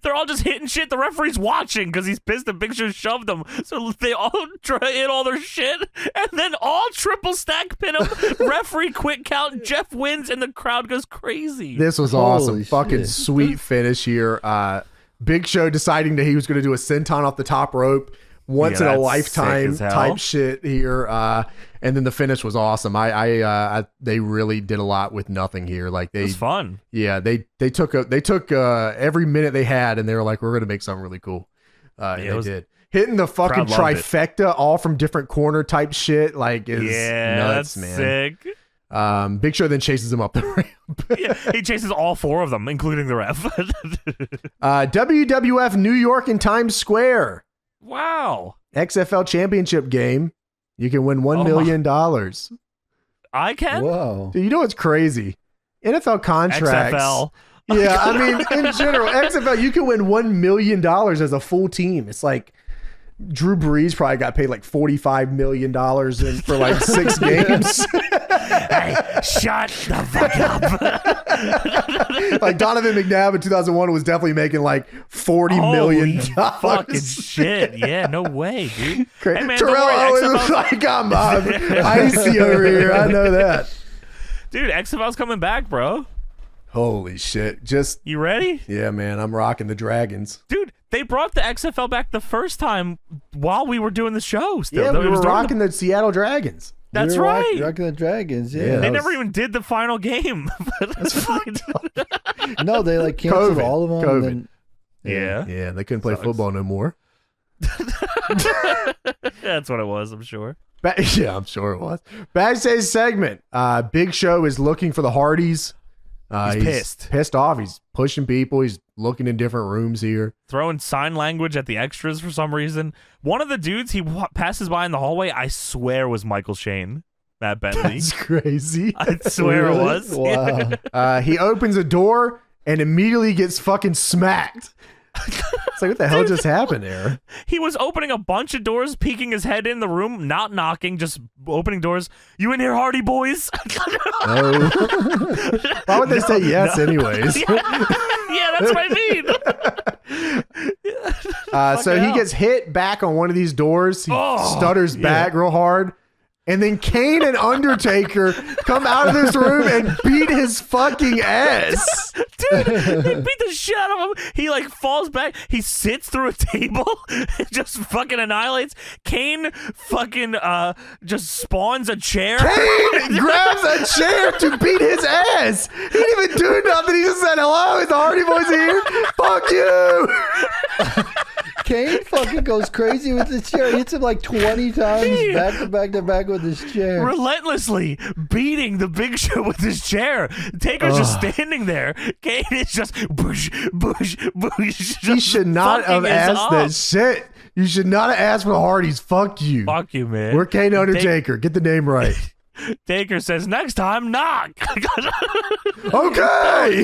They're all just hitting shit. The referee's watching because he's pissed that Big Show shoved them. So they all try to hit all their shit and then all triple stack pin him. Referee quick count. Jeff wins and the crowd goes crazy. This was awesome. Fucking sweet finish here. Big Show deciding that he was going to do a senton off the top rope. Once in a lifetime type shit here. And then the finish was awesome. They really did a lot with nothing here. Like it was fun. Yeah, they took every minute they had and they were like, we're gonna make something really cool. And they did. Hitting the fucking trifecta all from different corner type shit like is nuts, that's man. Sick. Big Show then chases him up the ramp. Yeah, he chases all four of them, including the ref. WWF New York and Times Square. Wow. XFL championship game. You can win $1 million. I can? Whoa. Dude, you know what's crazy? NFL contracts. XFL. Yeah, I mean, in general, XFL, you can win $1 million as a full team. It's like Drew Brees probably got paid like $45 million for like 6 games. Hey, shut the fuck up. Like Donovan McNabb in 2001 was definitely making like $40 million. Fucking shit. Yeah, no way, dude. Hey, man, Terrell Owens, like, I'm icy over here. I know that. Dude, XFL's coming back, bro. Holy shit. You ready? Yeah, man. I'm rocking the Dragons. Dude, they brought the XFL back the first time while we were doing the show still. Yeah, we were rocking the Seattle Dragons. That's right. Rocking the Dragons, yeah. They never even did the final game. That's fucked up. No, they like canceled all of them. COVID. Yeah. Yeah, they couldn't play football no more. That's what it was, I'm sure. Yeah, I'm sure it was. Backstage segment. Big Show is looking for the Hardys. He's pissed off. He's pushing people. He's looking in different rooms here. Throwing sign language at the extras for some reason. One of the dudes he passes by in the hallway, I swear was Michael Shane. Matt Bentley. That's crazy. I swear it was. Wow. He opens a door and immediately gets fucking smacked. It's like, what the hell just happened there? He was opening a bunch of doors, peeking his head in the room, not knocking, just opening doors. You in here, Hardy Boys? No. Why would they say yes anyways? Yeah, that's what I mean. So he gets hit back on one of these doors. He stutters back real hard. And then Kane and Undertaker come out of this room and beat his fucking ass. Dude, they beat the shit out of him. He like falls back. He sits through a table. It just fucking annihilates. Kane fucking just spawns a chair. Kane grabs a chair to beat his ass. He didn't even do nothing. He just said, hello, is the Hardy Boys here? Fuck you. Kane fucking goes crazy with the chair. He hits him like 20 times back to back to back with his chair. Relentlessly beating the Big Show with his chair. Taker's just standing there. Kane is just bush. He should not have asked that shit. You should not have asked for the Hardys. Fuck you. Fuck you, man. We're Kane Undertaker. Get the name right. Taker says, next time, knock. Okay.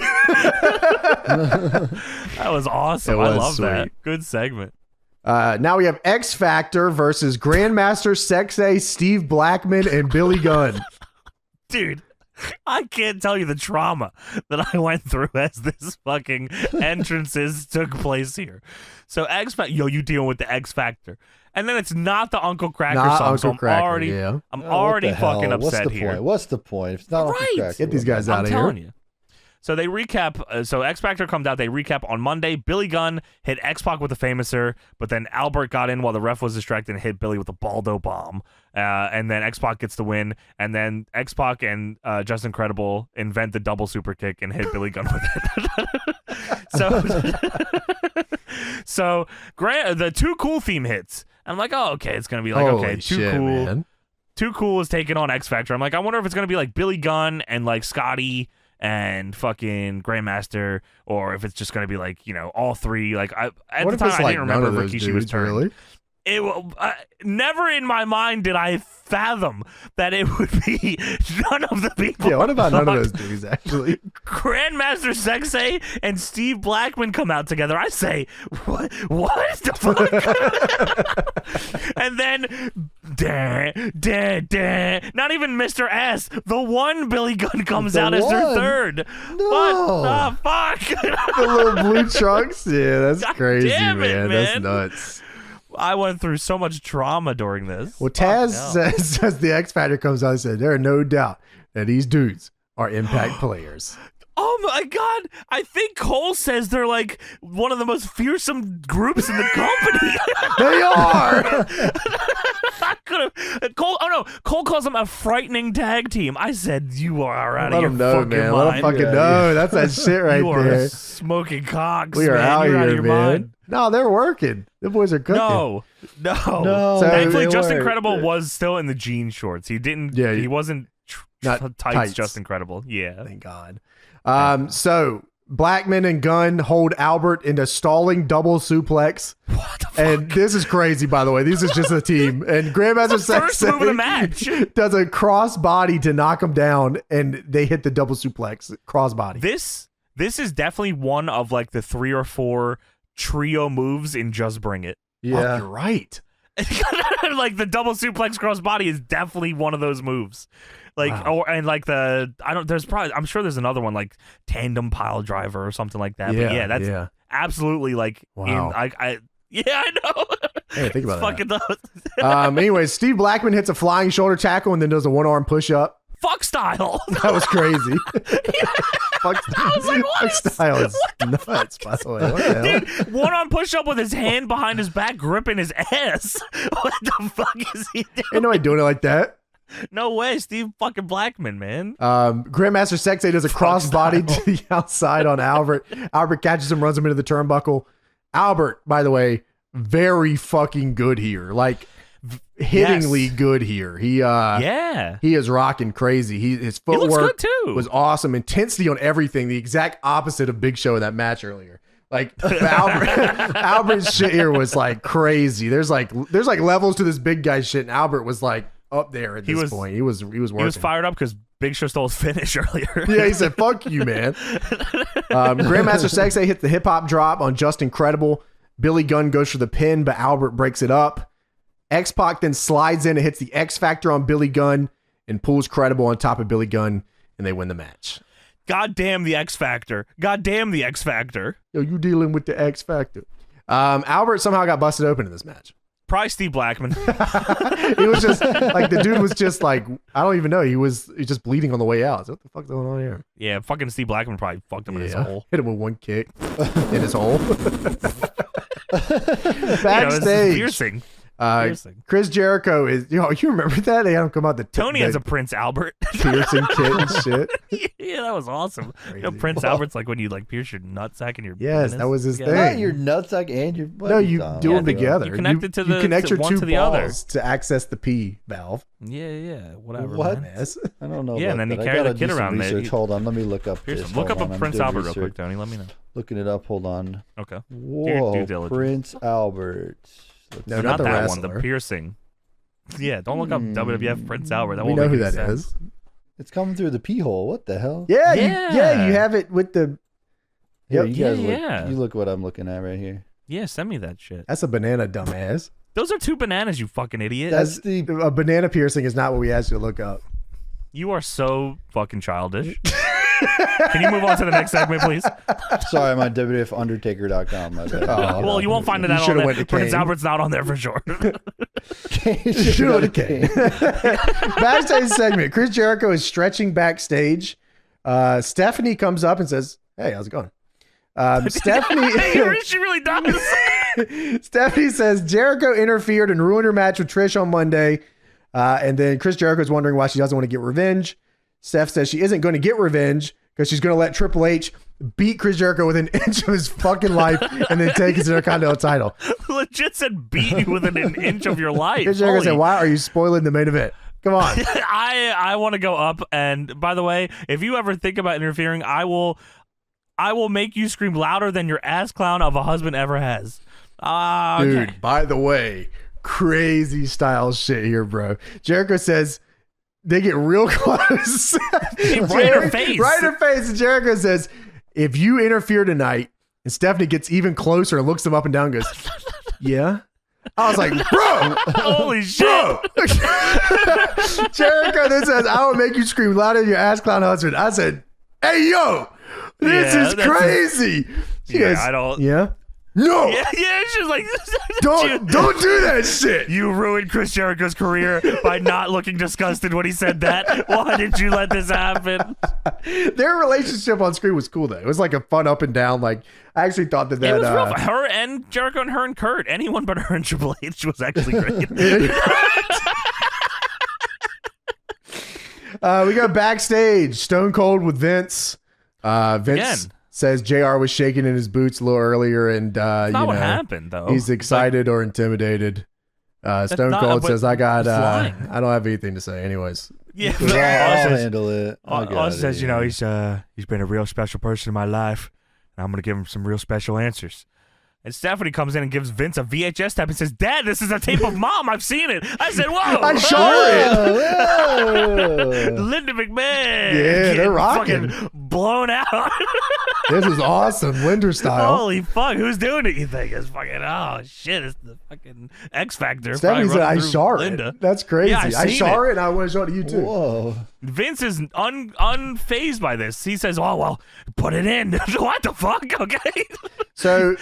That was awesome. I love that. Good segment. Now we have X Factor versus Grandmaster Sexay, Steve Blackman, and Billy Gunn. Dude, I can't tell you the trauma that I went through as this fucking entrances took place here. So X Factor, you dealing with the X Factor. And then it's not the Uncle Cracker song. So I'm already fucking upset here. What's the point? If it's not Uncle Cracker. Get these guys out of here. I'm telling you. So they recap. So X Factor comes out. They recap on Monday. Billy Gunn hit X-Pac with a Famouser, but then Albert got in while the ref was distracted and hit Billy with a Baldo bomb. And then X-Pac gets the win. And then X-Pac and Just Incredible invent the double super kick and hit Billy Gunn with it. So the Too Cool theme hits. I'm like, oh, okay, it's gonna be like, okay, Too Cool. Man. Too Cool is taking on X Factor. I'm like, I wonder if it's gonna be like Billy Gunn and like Scotty and fucking Grandmaster, or if it's just gonna be like, all three. Like at the time, I didn't remember Rikishi was turned. Really? It never in my mind did I fathom that it would be none of the people. Yeah, what about none of those dudes actually? Grandmaster Sexay and Steve Blackman come out together. I say, what the fuck? And then, not even Mr. S. The one Billy Gunn comes out as their third. No. What the fuck? The little blue trunks. Yeah, that's God crazy, damn it, man. That's nuts. I went through so much trauma during this. Well, Taz says the X Factor comes out and said, there are no doubt that these dudes are Impact players. Oh my God. I think Cole says they're like one of the most fearsome groups in the company. They are. Cole calls them a frightening tag team. I said, you are out of your fucking man. mind. Let them fucking know. That's that shit right you there. are smoking cocks, we are man. out You're here, out of your man. mind. No, they're working. The boys are cooking. No. So thankfully, Just Incredible was still in the jean shorts. He didn't. Yeah, he wasn't tights. Just Incredible. Yeah, thank God. So Blackman and Gunn hold Albert in a stalling double suplex. What the fuck? And this is crazy, by the way. This is just a team. And Grandmaster first move of the match does a cross body to knock him down, and they hit the double suplex cross body. This is definitely one of like the 3 or 4 trio moves in Just Bring It. Yeah, you're right. Like the double suplex cross body is definitely one of those moves. Like I'm sure there's another one like tandem pile driver or something like that. Yeah, but yeah, that's absolutely like wow. I know. Hey, think about fucking that. Anyways, Steve Blackman hits a flying shoulder tackle and then does a one-arm push-up. Fuck style. That was crazy. Fuck style. I was like, Fuck style is nuts, by the way. What the hell? Dude, one-arm push-up with his hand behind his back gripping his ass. What the fuck is he doing? Ain't nobody doing it like that. No way, Steve fucking Blackman, man. Grandmaster Sexay does a crossbody to the outside on Albert. Albert catches him, runs him into the turnbuckle. Albert, by the way, very fucking good here. Like hittingly good here. He is rocking crazy. His footwork looks good too. Was awesome. Intensity on everything. The exact opposite of Big Show in that match earlier. Like Albert's shit here was like crazy. There's like levels to this big guy shit, and Albert was like up there at this point. He was working. He was fired up because Big Show stole his finish earlier. Yeah, he said, "Fuck you, man." Grandmaster Sexay hits the hip hop drop on Just Incredible. Billy Gunn goes for the pin, but Albert breaks it up. X-Pac then slides in and hits the X Factor on Billy Gunn and pulls Credible on top of Billy Gunn, and they win the match. God damn the X Factor. God damn the X Factor. Yo, you dealing with the X Factor. Albert somehow got busted open in this match. Probably Steve Blackman. He was just like, the dude was just like, I don't even know. He was just bleeding on the way out. So what the fuck's going on here? Yeah, fucking Steve Blackman probably fucked him in his hole. Hit him with one kick in his hole. Backstage. Piercing. Chris Jericho is, you remember that? They had him come out Tony has a Prince Albert piercing kit and shit. Yeah, that was awesome. Prince Albert's like when you like pierce your nutsack and your penis. That was his thing. Not your nutsack and your butt. No, you do them together. You connect it to you connect your one two to the other to access the P valve. Yeah, whatever. What? Man. I don't know. Yeah, and then you carry the kid around there. Hold on, let me look up this. Look up a Prince Albert real quick, Tony. Let me know. Looking it up. Hold on. Okay. Whoa, Prince Albert. No, not the that wrestler. one. The piercing. Yeah, don't look up WWF Prince Albert. We know who that is. It's coming through the pee hole. What the hell? Yeah. You have it with the. Here, you guys look. You look what I'm looking at right here. Yeah, send me that shit. That's a banana, dumbass. Those are two bananas, you fucking idiot. That's a banana piercing is not what we asked you to look up. You are so fucking childish. Can you move on to the next segment, please? Sorry, I'm on WWFUndertaker.com. Well, you won't find it on there. Prince Albert's not on there for sure. Should have went to Backstage segment. Chris Jericho is stretching backstage. Stephanie comes up and says, "Hey, how's it going?" Stephanie, she really does. Stephanie says Jericho interfered and ruined her match with Trish on Monday. And then Chris Jericho is wondering why she doesn't want to get revenge. Steph says she isn't going to get revenge because she's going to let Triple H beat Chris Jericho within an inch of his fucking life and then take his Intercontinental title. Legit said beat you within an inch of your life. Chris Jericho said, why are you spoiling the main event? Come on. I want to go up. And by the way, if you ever think about interfering, I will make you scream louder than your ass clown of a husband ever has. Okay. Dude, by the way, crazy style shit here, bro. Jericho says, they get real close. Right in her face. Right in her face. And Jericho says, if you interfere tonight, and Stephanie gets even closer and looks him up and down and goes, yeah. I was like, bro. Holy shit. Jericho then says, I will make you scream louder than your ass clown husband. I said, hey, yo, this is crazy. She goes, I don't. Yeah. No. Yeah, she's like, don't do that shit. You ruined Chris Jericho's career by not looking disgusted when he said that. Why did you let this happen? Their relationship on screen was cool though. It was like a fun up and down. Like I actually thought that it was rough. Her and Jericho and her and Kurt. Anyone but her and Triple H was actually great. We go backstage. Stone Cold with Vince. Vince. Again. Says JR was shaking in his boots a little earlier, and that's not what happened though. He's excited or intimidated. Stone Cold says, "I got, I don't have anything to say." Anyways, yeah, I'll handle it. Austin says, you know, he's been a real special person in my life, and I'm gonna give him some real special answers. And Stephanie comes in and gives Vince a VHS tape and says, Dad, this is a tape of Mom. I've seen it. I said, whoa. I saw it. Linda McMahon. Yeah, they're rocking. Fucking blown out. This is awesome. Winter style. Holy fuck. Who's doing it, you think? It's fucking, oh, shit. It's the fucking X Factor. Stephanie said, I saw it. That's crazy. Yeah, I saw it and I want to show it to you too. Whoa. Vince is unfazed by this. He says, oh, well, put it in. What the fuck? Okay. So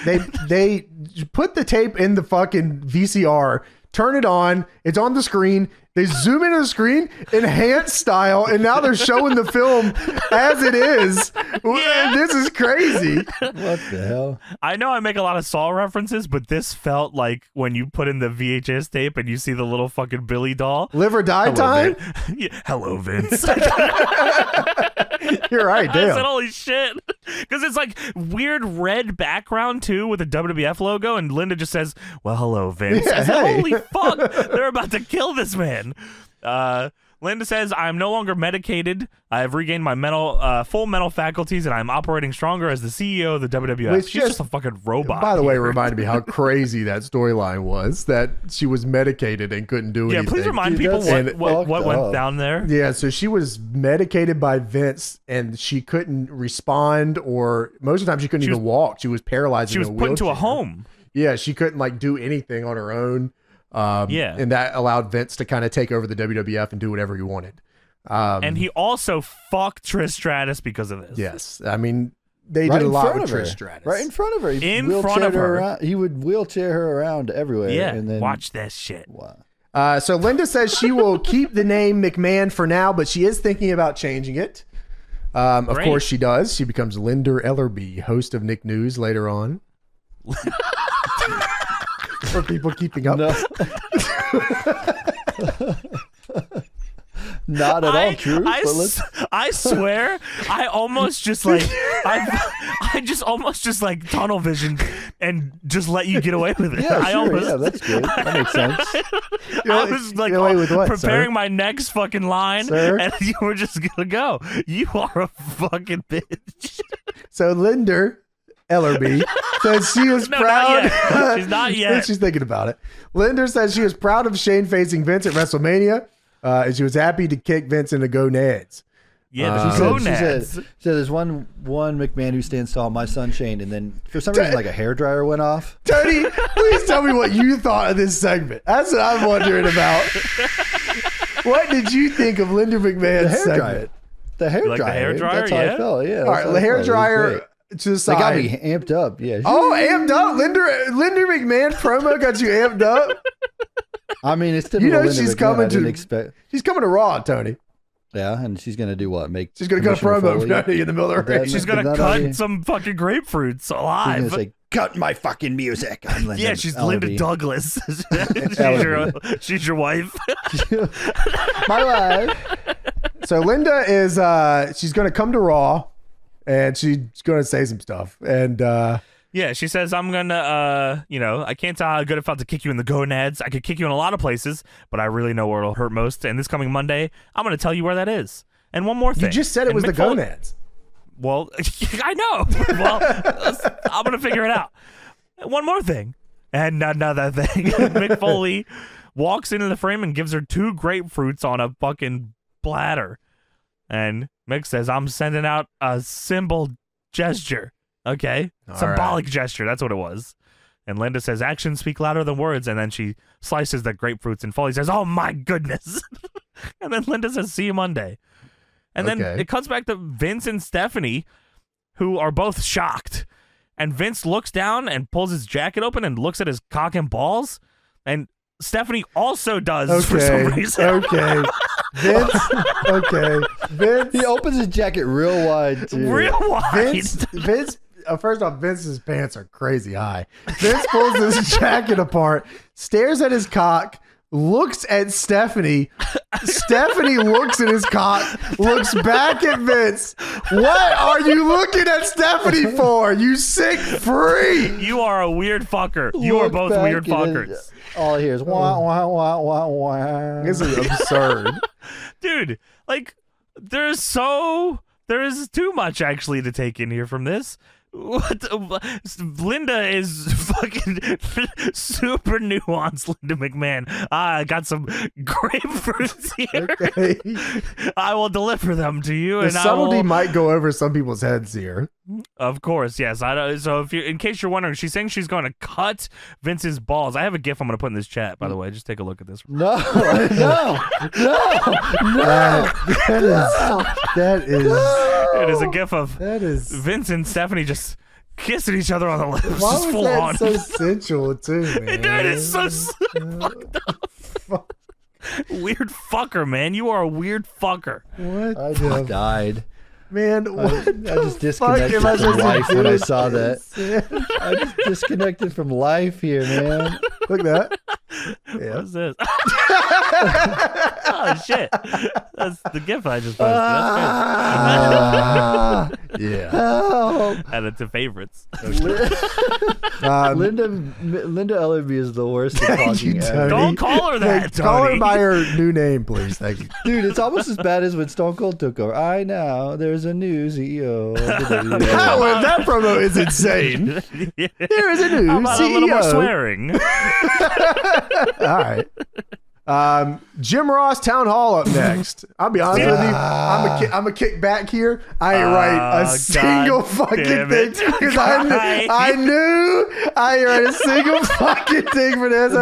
they put the tape in the fucking VCR, turn it on, it's on the screen, they zoom into the screen, enhanced style, and now they're showing the film as it is. Yeah. This is crazy. What the hell? I know I make a lot of Saw references, but this felt like when you put in the VHS tape and you see the little fucking Billy doll. Live or die time? Yeah. Hello, Vince. You're right, damn. I said, holy shit. Because it's like weird red background too with the WWF logo, and Linda just says, "Well, hello, Vince." Yeah, I said, hey. holy fuck, they're about to kill this man. Linda says, "I'm no longer medicated. I have regained my full mental faculties, and I'm operating stronger as the CEO of the WWF." Which She's just a fucking robot. By the way, it here. reminded me how crazy that storyline was, that she was medicated and couldn't do anything. Yeah, please remind people what went down there. Yeah, so she was medicated by Vince, and she couldn't respond, or most of the time she couldn't even walk. She was paralyzed. She was put into a home. Yeah, she couldn't like do anything on her own. And that allowed Vince to kind of take over the WWF and do whatever he wanted. And he also fucked Trish Stratus because of this. Yes, I mean they did a lot with Trish Stratus. Right in front of her. In front of her. Around. He would wheelchair her around everywhere. Yeah, and then, watch that shit. Wow. So Linda says she will keep the name McMahon for now, but she is thinking about changing it. Of course she does. She becomes Linda Ellerby, host of Nick News later on. For people keeping up. No. Not at all true. I swear, I almost just like I just almost just like tunnel vision and just let you get away with it. Yeah, I sure. almost, Yeah, that's good. That makes sense. I was like preparing my next fucking line, sir? And you were just gonna go. You are a fucking bitch. So Linda Ellerby says she is proud. Not yet. She's not yet. She's thinking about it. Linda says she was proud of Shane facing Vince at WrestleMania, and she was happy to kick Vince in the gonads. Yeah, the gonads. She said there's one McMahon who stands tall, my son Shane, and then for some reason like a hairdryer went off. Tony, please tell me what you thought of this segment. That's what I'm wondering about. What did you think of Linda McMahon's segment? The hairdryer. Like the hairdryer, That's how I felt. Yeah. All right, the hairdryer to the side. They got me amped up. Yeah. Amped up. Linda McMahon promo got you amped up. I mean, it's typical. You know Linda she's McMahon. coming I didn't to. Expect. She's coming to Raw, Tony. Yeah, and she's gonna do what? She's gonna cut a promo in the middle of the ring. She's gonna cut some fucking grapefruits alive. She's gonna say, "Cut my fucking music." I'm Linda yeah, she's Ellerby. Linda Douglas. she's your wife. My wife. So Linda is she's gonna come to Raw, and she's gonna say some stuff, and yeah, she says, "I'm gonna I can't tell how good it felt to kick you in the gonads. I could kick you in a lot of places, but I really know where it'll hurt most. And this coming Monday, I'm gonna tell you where that is. And one more thing. You just said it was the gonads. Well, I know. Well, I'm gonna figure it out. One more thing, and another thing. Mick Foley walks into the frame and gives her 2 grapefruits on a fucking platter, and Mick says, "I'm sending out a symbol gesture." Okay, symbolic gesture. That's what it was. And Linda says, "Actions speak louder than words." And then she slices the grapefruits, and Foley says, "Oh my goodness!" And then Linda says, "See you Monday." And then it cuts back to Vince and Stephanie, who are both shocked. And Vince looks down and pulls his jacket open and looks at his cock and balls. And Stephanie also does for some reason. Okay. Vince. Okay. Vince. He opens his jacket real wide, too. Real wide. Vince. First off, Vince's pants are crazy high. Vince pulls his jacket apart, stares at his cock, looks at Stephanie. Stephanie looks at his cock, looks back at Vince. What are you looking at Stephanie for? You sick freak. You are a weird fucker. You are both weird fuckers. All I hear is wah, wah, wah, wah, wah. This is absurd. Dude, like, there is too much actually to take in here from this. Linda is fucking super nuanced. Linda McMahon. I got some grapefruits here. Okay. I will deliver them to you. The and subtlety might go over some people's heads here. Of course, yes. So if you, in case you're wondering, she's saying she's going to cut Vince's balls. I have a GIF I'm going to put in this chat, by the way. Just take a look at this. No. That is. It is a GIF of That is. Vince and Stephanie just kissing each other on the lips. Why just was full that on. so sensual too, man? Dude, it's so fucked up. Weird fucker, man. You are a weird fucker. What? I died. Man, what I just disconnected am I from supposed to life do when I with saw this? that. I just disconnected from life here, man. Look at that. Yeah. What's this? Oh shit! That's the GIF I just posted. That's good. Yeah. Oh. Add it to favorites. Linda Ellerby is the worst at talking you, ever. Don't call her that, Tony. Call her by her new name, please. Thank you. Dude, it's almost as bad as when Stone Cold took over. There's a new CEO. That promo is insane. There is a new How about CEO. a little more swearing? All right. Jim Ross Town Hall up next. I'll be honest with you. I'm a kick back here. I ain't write a single fucking thing because I knew I ain't write a single fucking thing for this.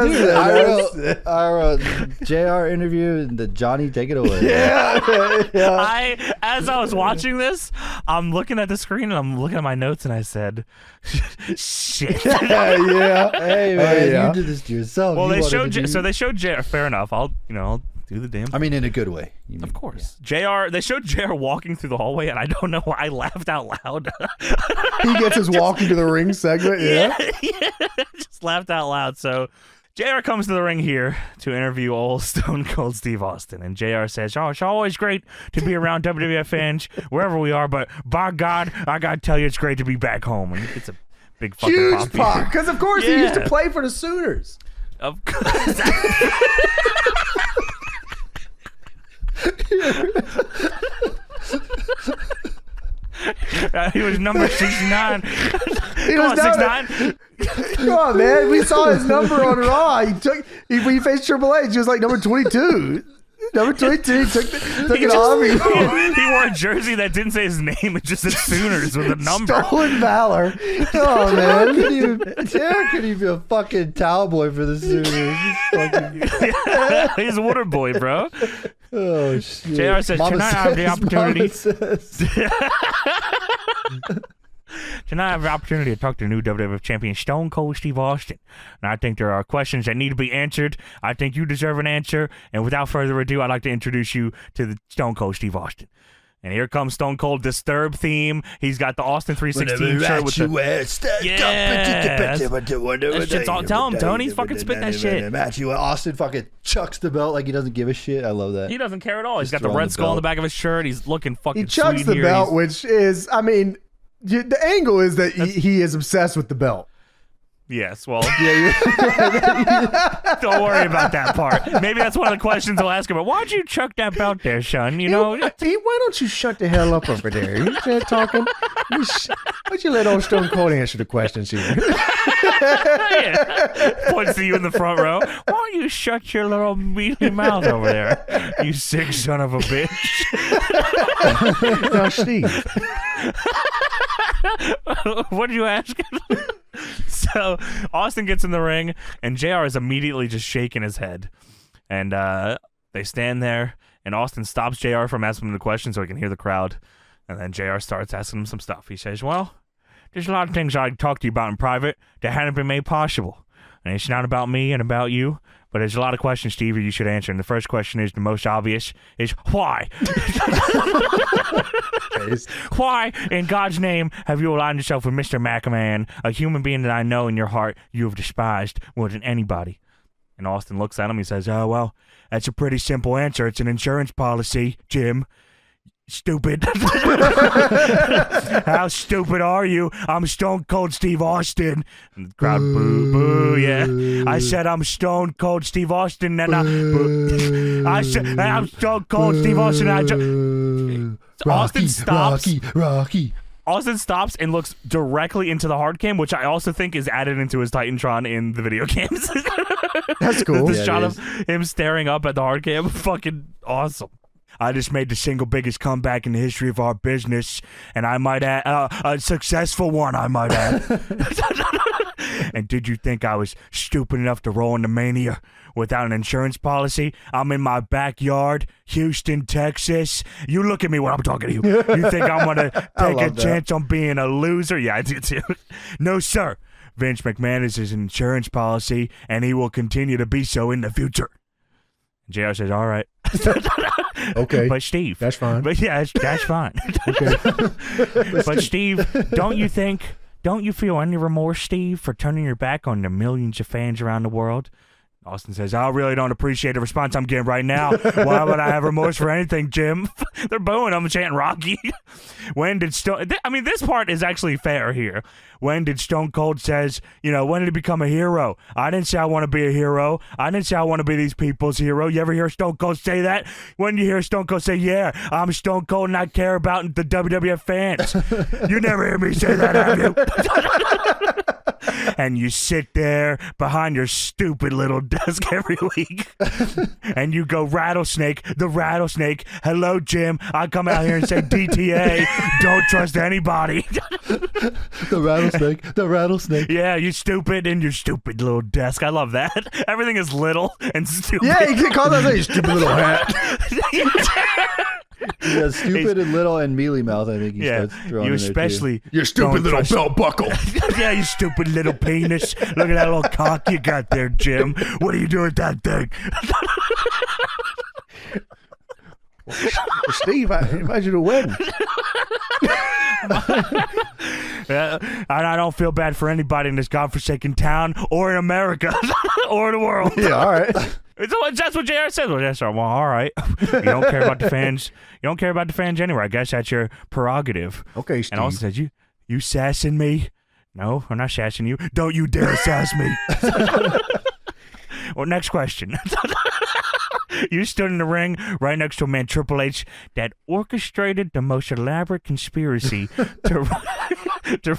I wrote JR interview and the Johnny take it away. Yeah. As I was watching this, I'm looking at the screen and I'm looking at my notes and I said, shit. Yeah. Hey man, you did this to yourself. Well, they showed JR. Fair enough. I'll do the damn thing. I mean, in a good way. Of course. JR, they showed JR walking through the hallway, and I don't know why I laughed out loud. He gets his walking to the ring segment. Yeah. Just laughed out loud. So JR comes to the ring here to interview old Stone Cold Steve Austin, and JR says, "Oh, it's always great to be around WWF fans wherever we are, but by God, I gotta tell you, it's great to be back home." And it's a big fucking huge pop because of course he used to play for the Sooners. Of course. He was number 69. He Come was on, 69. Come on, man. We saw his number on Raw. He faced Triple H. He was like number 22. Number 22. Took it off. He wore a jersey that didn't say his name. It just said Sooners with a number. Stolen Valor. Oh, man. JR could even be a fucking towel boy for the Sooners. He's a water boy, bro. Oh, shit. JR says, tonight I have the opportunity. Tonight I have the opportunity to talk to the new WWF champion, Stone Cold Steve Austin. And I think there are questions that need to be answered. I think you deserve an answer. And without further ado, I'd like to introduce you to the Stone Cold Steve Austin. And here comes Stone Cold Disturbed theme. He's got the Austin 316 shirt with the... Tell him, Tony. He's fucking spit that shit. Austin fucking chucks the belt like he doesn't give a shit. I love that. He doesn't care at all. He's got the red skull on the back of his shirt. He's looking fucking sweet. He chucks the belt, which is, I mean, the angle is that he is obsessed with the belt. Yes, well, don't worry about that part. Maybe that's one of the questions he'll ask him. But why'd you chuck that belt there, son? You know, why don't you shut the hell up over there? You start talking. Why'd you let old Stone Cold answer the questions here? Points to you in the front row. Why don't you shut your little mealy mouth over there, you sick son of a bitch? Now, Steve. What did you ask? So Austin gets in the ring, and JR is immediately just shaking his head. And they stand there, and Austin stops JR from asking him the question so he can hear the crowd. And then JR starts asking him some stuff. He says, well, there's a lot of things I'd talk to you about in private that hadn't been made possible. And it's not about me and about you, but there's a lot of questions, Stevie, you should answer. And the first question is the most obvious, is why? Why, in God's name, have you aligned yourself with Mr. McMahon, a human being that I know in your heart you have despised more than anybody? And Austin looks at him. He says, oh, well, that's a pretty simple answer. It's an insurance policy, Jim. Stupid. How stupid are you? I'm Stone Cold Steve Austin. And the crowd, boo, boo, yeah. I said I'm Stone Cold Steve Austin, and I said I'm Stone Cold Steve Austin. Austin stops. Rocky. Austin stops and looks directly into the hard cam, which I also think is added into his Titantron in the video games. That's cool. The shot of him staring up at the hard cam, fucking awesome. I just made the single biggest comeback in the history of our business, and I might add, a successful one, I might add. And did you think I was stupid enough to roll into Mania without an insurance policy? I'm in my backyard, Houston, Texas. You look at me when I'm talking to you. You think I'm going to take a chance on being a loser? Yeah, I do too. No, sir. Vince McMahon is his insurance policy, and he will continue to be so in the future. JR says, all right. Okay. But Steve. That's fine. But yeah, that's fine. Okay. But Steve, don't you feel any remorse, Steve, for turning your back on the millions of fans around the world? Austin says, I really don't appreciate the response I'm getting right now. Why would I have remorse for anything, Jim? They're booing him, chanting Rocky. When did this part is actually fair here. When did Stone Cold says, when did he become a hero? I didn't say I want to be a hero. I didn't say I want to be these people's hero. You ever hear Stone Cold say that? When you hear Stone Cold say, yeah, I'm Stone Cold and I care about the WWF fans. You never hear me say that, have you? And you sit there behind your stupid little desk every week and you go, rattlesnake, the rattlesnake. Hello, Jim. I come out here and say DTA. Don't trust anybody. The rattlesnake. Yeah, you stupid in your stupid little desk. I love that. Everything is little and stupid. Yeah, you can call that thing stupid little hat. Yeah, stupid and little and mealy mouth. I think he starts throwing. You especially. Your stupid little belt buckle. Yeah, you stupid little penis. Look at that little cock you got there, Jim. What are you doing with that thing? Well, Steve, I invited you to win. I don't feel bad for anybody in this godforsaken town or in America or the world. Yeah, all right. That's what JR says. Well, yes, sir. Well, all right. You don't care about the fans. You don't care about the fans anyway. I guess that's your prerogative. Okay, Steve. And also said, you sassing me? No, I'm not sassing you. Don't you dare sass me. Well, next question. You stood in the ring right next to a man, Triple H, that orchestrated the most elaborate conspiracy to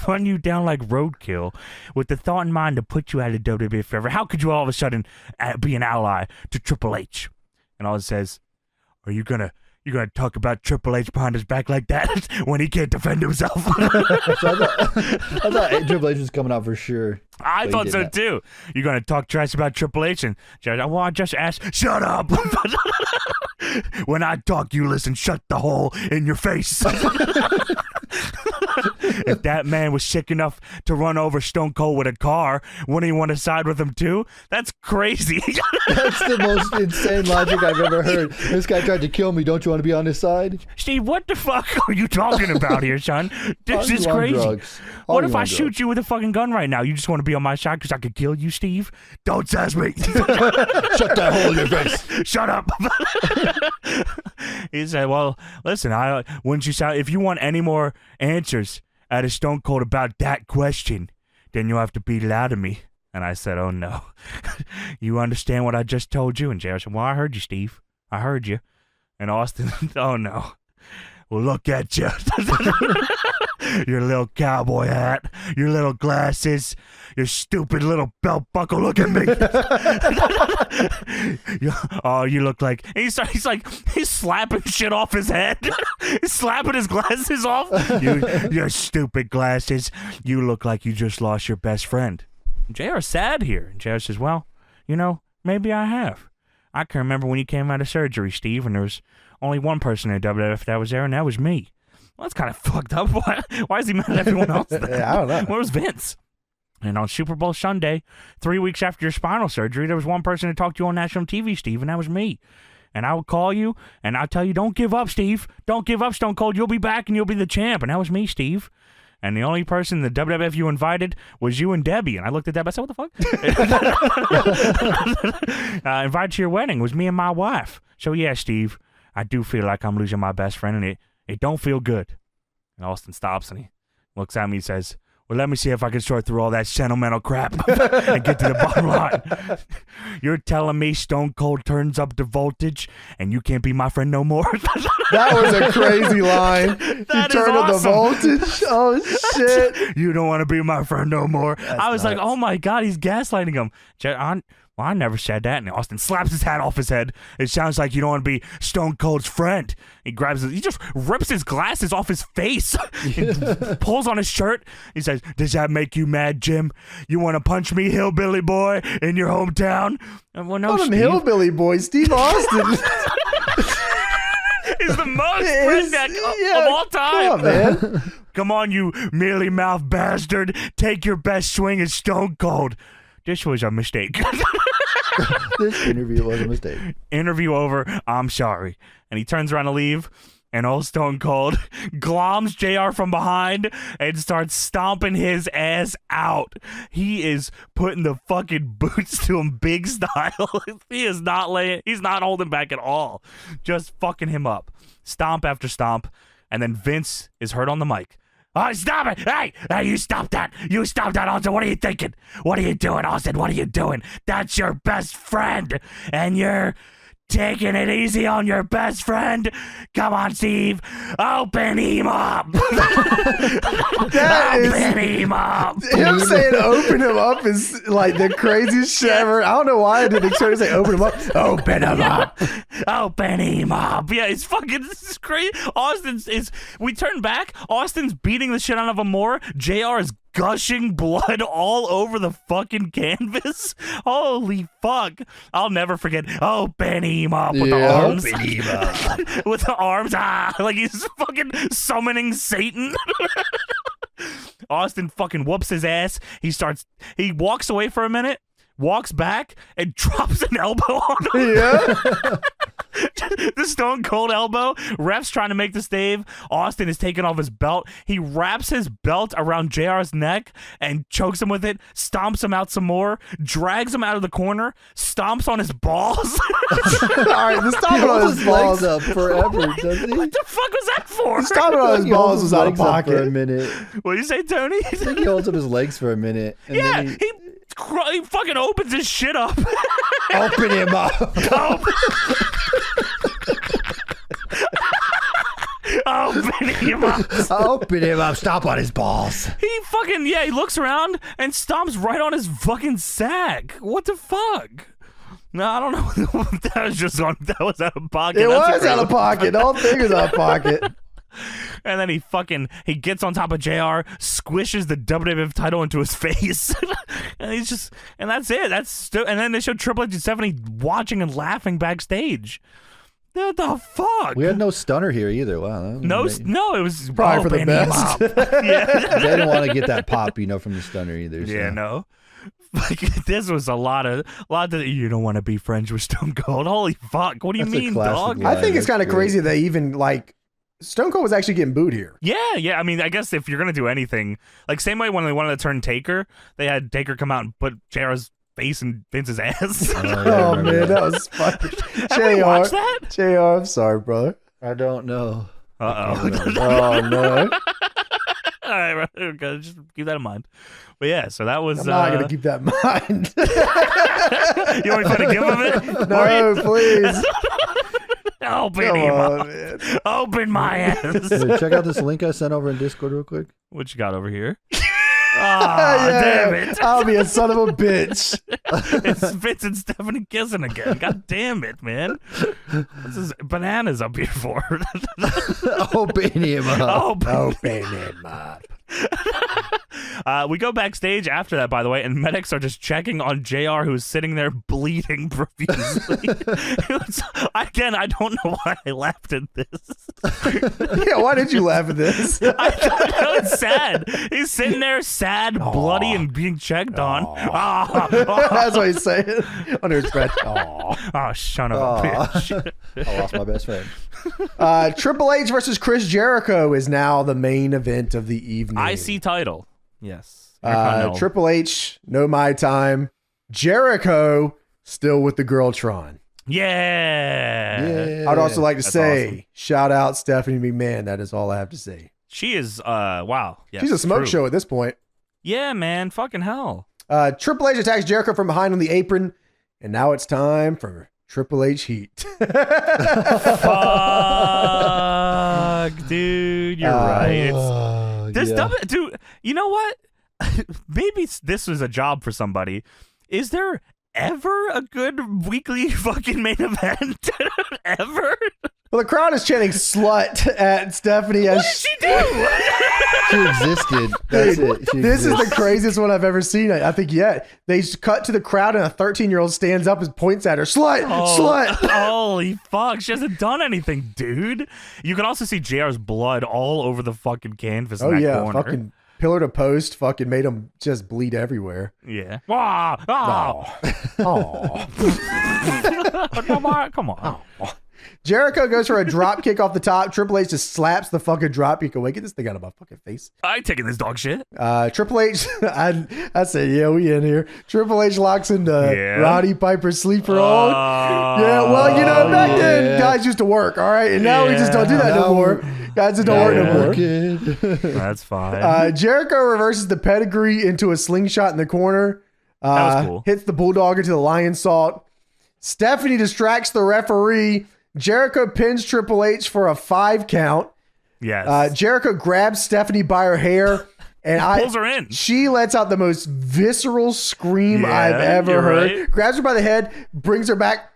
run you down like roadkill with the thought in mind to put you out of WWF forever. How could you all of a sudden be an ally to Triple H? And all it says, are you gonna talk about Triple H behind his back like that when he can't defend himself? So I thought Triple H was coming out for sure. I thought so too. You're gonna talk trash about Triple H and well, I just asked. Shut up. When I talk, you listen. Shut the hole in your face. If that man was sick enough to run over Stone Cold with a car, wouldn't he want to side with him too? That's crazy. That's the most insane logic I've ever heard. This guy tried to kill me. Don't you want to be on his side? Steve, what the fuck are you talking about here, son? This is crazy. What if I shoot you with a fucking gun right now? You just want to be on my side because I could kill you, Steve? Don't sass me. Shut that hole in your face. Shut up. He said, well, listen, if you want any more answers out of Stone Cold about that question, then you'll have to beat it out of me. And I said, oh no. You understand what I just told you? And JR said, well, I heard you, Steve. I heard you. And Austin, oh no. Well, look at you. Your little cowboy hat, your little glasses, your stupid little belt buckle. Look at me. You look like he's slapping shit off his head. He's slapping his glasses off. Your stupid glasses. You look like you just lost your best friend. JR's sad here. And JR says, well, maybe I have. I can remember when you came out of surgery, Steve, and there was only one person in WWF that was there, and that was me. Well, that's kind of fucked up. Why is he mad at everyone else then? Yeah, I don't know. Where was Vince? And on Super Bowl Sunday, 3 weeks after your spinal surgery, there was one person to talk to you on national TV, Steve, and that was me. And I would call you, and I'd tell you, don't give up, Steve. Don't give up, Stone Cold. You'll be back, and you'll be the champ. And that was me, Steve. And the only person in the WWF you invited was you and Debbie. And I looked at Debbie. I said, what the fuck? Invited to your wedding was me and my wife. So, yeah, Steve, I do feel like I'm losing my best friend, and it don't feel good. And Austin stops, and he looks at me and says, well, let me see if I can sort through all that sentimental crap and get to the bottom line. You're telling me Stone Cold turns up the voltage and you can't be my friend no more? That was a crazy line. That you turned up the awesome. voltage? Oh, shit. You don't want to be my friend no more. I was nuts. like, oh my God, he's gaslighting him. Well, I never said that. And Austin slaps his hat off his head. It sounds like you don't want to be Stone Cold's friend. He just rips his glasses off his face. He pulls on his shirt. He says, does that make you mad, Jim? You want to punch me, hillbilly boy, in your hometown? Well, no, Call him Steve. hillbilly boy, Steve Austin. He's the most redneck of all time. Come on, man. Come on, you mealy mouth bastard. Take your best swing at Stone Cold. This was a mistake. This interview was a mistake. Interview over. I'm sorry. And he turns around to leave. And old Stone Cold gloms JR from behind and starts stomping his ass out. He is putting the fucking boots to him big style. He's not holding back at all. Just fucking him up. Stomp after stomp. And then Vince is heard on the mic. Oh, stop it! Hey, you stop that! You stop that, Austin! What are you thinking? What are you doing, Austin? What are you doing? That's your best friend, and you're taking it easy on your best friend. Come on, Steve, open him up. Open him up. Him saying "open him up" is like the craziest shit ever. I don't know why I didn't expect to say "open him up." Open him up. Open him up. Yeah, it's fucking. This is crazy. We turn back. Austin's beating the shit out of him more. JR is gushing blood all over the fucking canvas. Holy fuck. I'll never forget. Open him up with the arms. Open him up. With the arms. Like he's fucking summoning Satan. Austin fucking whoops his ass. He walks away for a minute, walks back, and drops an elbow on him. Yeah. The Stone Cold elbow. Ref's trying to make the stave. Austin is taking off his belt. He wraps his belt around JR's neck and chokes him with it, stomps him out some more, drags him out of the corner, stomps on his balls. All right, the stomping on his balls up forever, doesn't he? What the fuck was that for? The stomping on his balls was out of for a pocket. minute. What do you say, Tony? I think he holds up his legs for a minute. And Yeah, then he fucking opens his shit up. open him up. Open him up. Open him up. Stop on his balls. He looks around and stomps right on his fucking sack. What the fuck? No, I don't know. That was out of pocket. It was out of pocket. The whole thing was out of pocket. And then he gets on top of JR, squishes the WWF title into his face. And that's it. And then they show Triple H and Stephanie watching and laughing backstage. What the fuck? We had no stunner here either. Wow. No, it was Probably for the best. Yeah. They didn't want to get that pop, from the stunner either. So. Yeah, no. Like, this was a lot of you don't want to be friends with Stone Cold. Holy fuck. What do you That's a mean, classic dog? line. I think it's That's kind of great. crazy that even like Stone Cold was actually getting booed here. Yeah. I mean, I guess if you're going to do anything, like same way when they wanted to turn Taker, they had Taker come out and put JR's face in Vince's ass. Oh man, that was funny. Have we watched that? JR, I'm sorry, brother. I don't know. Uh-oh. Oh no. All right, okay, just keep that in mind. But yeah, so that was... I'm not going to keep that in mind. You want me to give him it? No, please. Open Come him on, up. man. Open my ass. Hey, check out this link I sent over in Discord real quick. What you got over here? Ah, damn it. I'll be a son of a bitch. It's Vince and Stephanie kissing again. God damn it, man. This is bananas up here for. Open him up. Open him up. We go backstage after that, by the way, and medics are just checking on JR, who's sitting there bleeding profusely. Again, I don't know why I laughed at this. Yeah, why did you laugh at this? I don't know, it's sad. He's sitting there sad, bloody, and being checked on. That's what he's saying under his breath. Oh, son of a bitch. I lost my best friend. Triple H versus Chris Jericho is now the main event of the evening. IC title. Yes. Triple H, no my time. Jericho, still with the Girltron. Yeah. I'd also like to That's say, awesome. shout out Stephanie McMahon. That is all I have to say. She is, wow. Yes, She's a smoke true. show at this point. Yeah, man. Fucking hell. Triple H attacks Jericho from behind on the apron, and now it's time for Triple H heat. Fuck, dude. You're right. Dude, you know what? Maybe this was a job for somebody. Is there ever a good weekly fucking main event? Ever? Well, the crowd is chanting "slut" at Stephanie as What did she do? She existed. That's it. She this is existed. the craziest one I've ever seen. I think yet. They cut to the crowd and a 13-year-old stands up and points at her. Slut! Slut! Holy fuck. She hasn't done anything, dude. You can also see JR's blood all over the fucking canvas in that corner. Fucking pillar to post fucking made him just bleed everywhere. Yeah. Oh. Oh. Come on. Jericho goes for a drop kick off the top. Triple H just slaps the fucking drop kick away. Get this thing out of my fucking face. I ain't taking this dog shit. Triple H, I say, yeah, we in here. Triple H locks into Roddy Piper's sleeper hold. Yeah, well, you know, back then, guys used to work, all right? And now we just don't do that no more. Guys just don't work no more. That's fine. Jericho reverses the pedigree into a slingshot in the corner. That was cool. Hits the Bulldog into the Lion Salt. Stephanie distracts the referee. Jericho pins Triple H for a 5 count. Yes. Jericho grabs Stephanie by her hair and pulls her in. She lets out the most visceral scream I've ever heard. Right. Grabs her by the head, brings her back.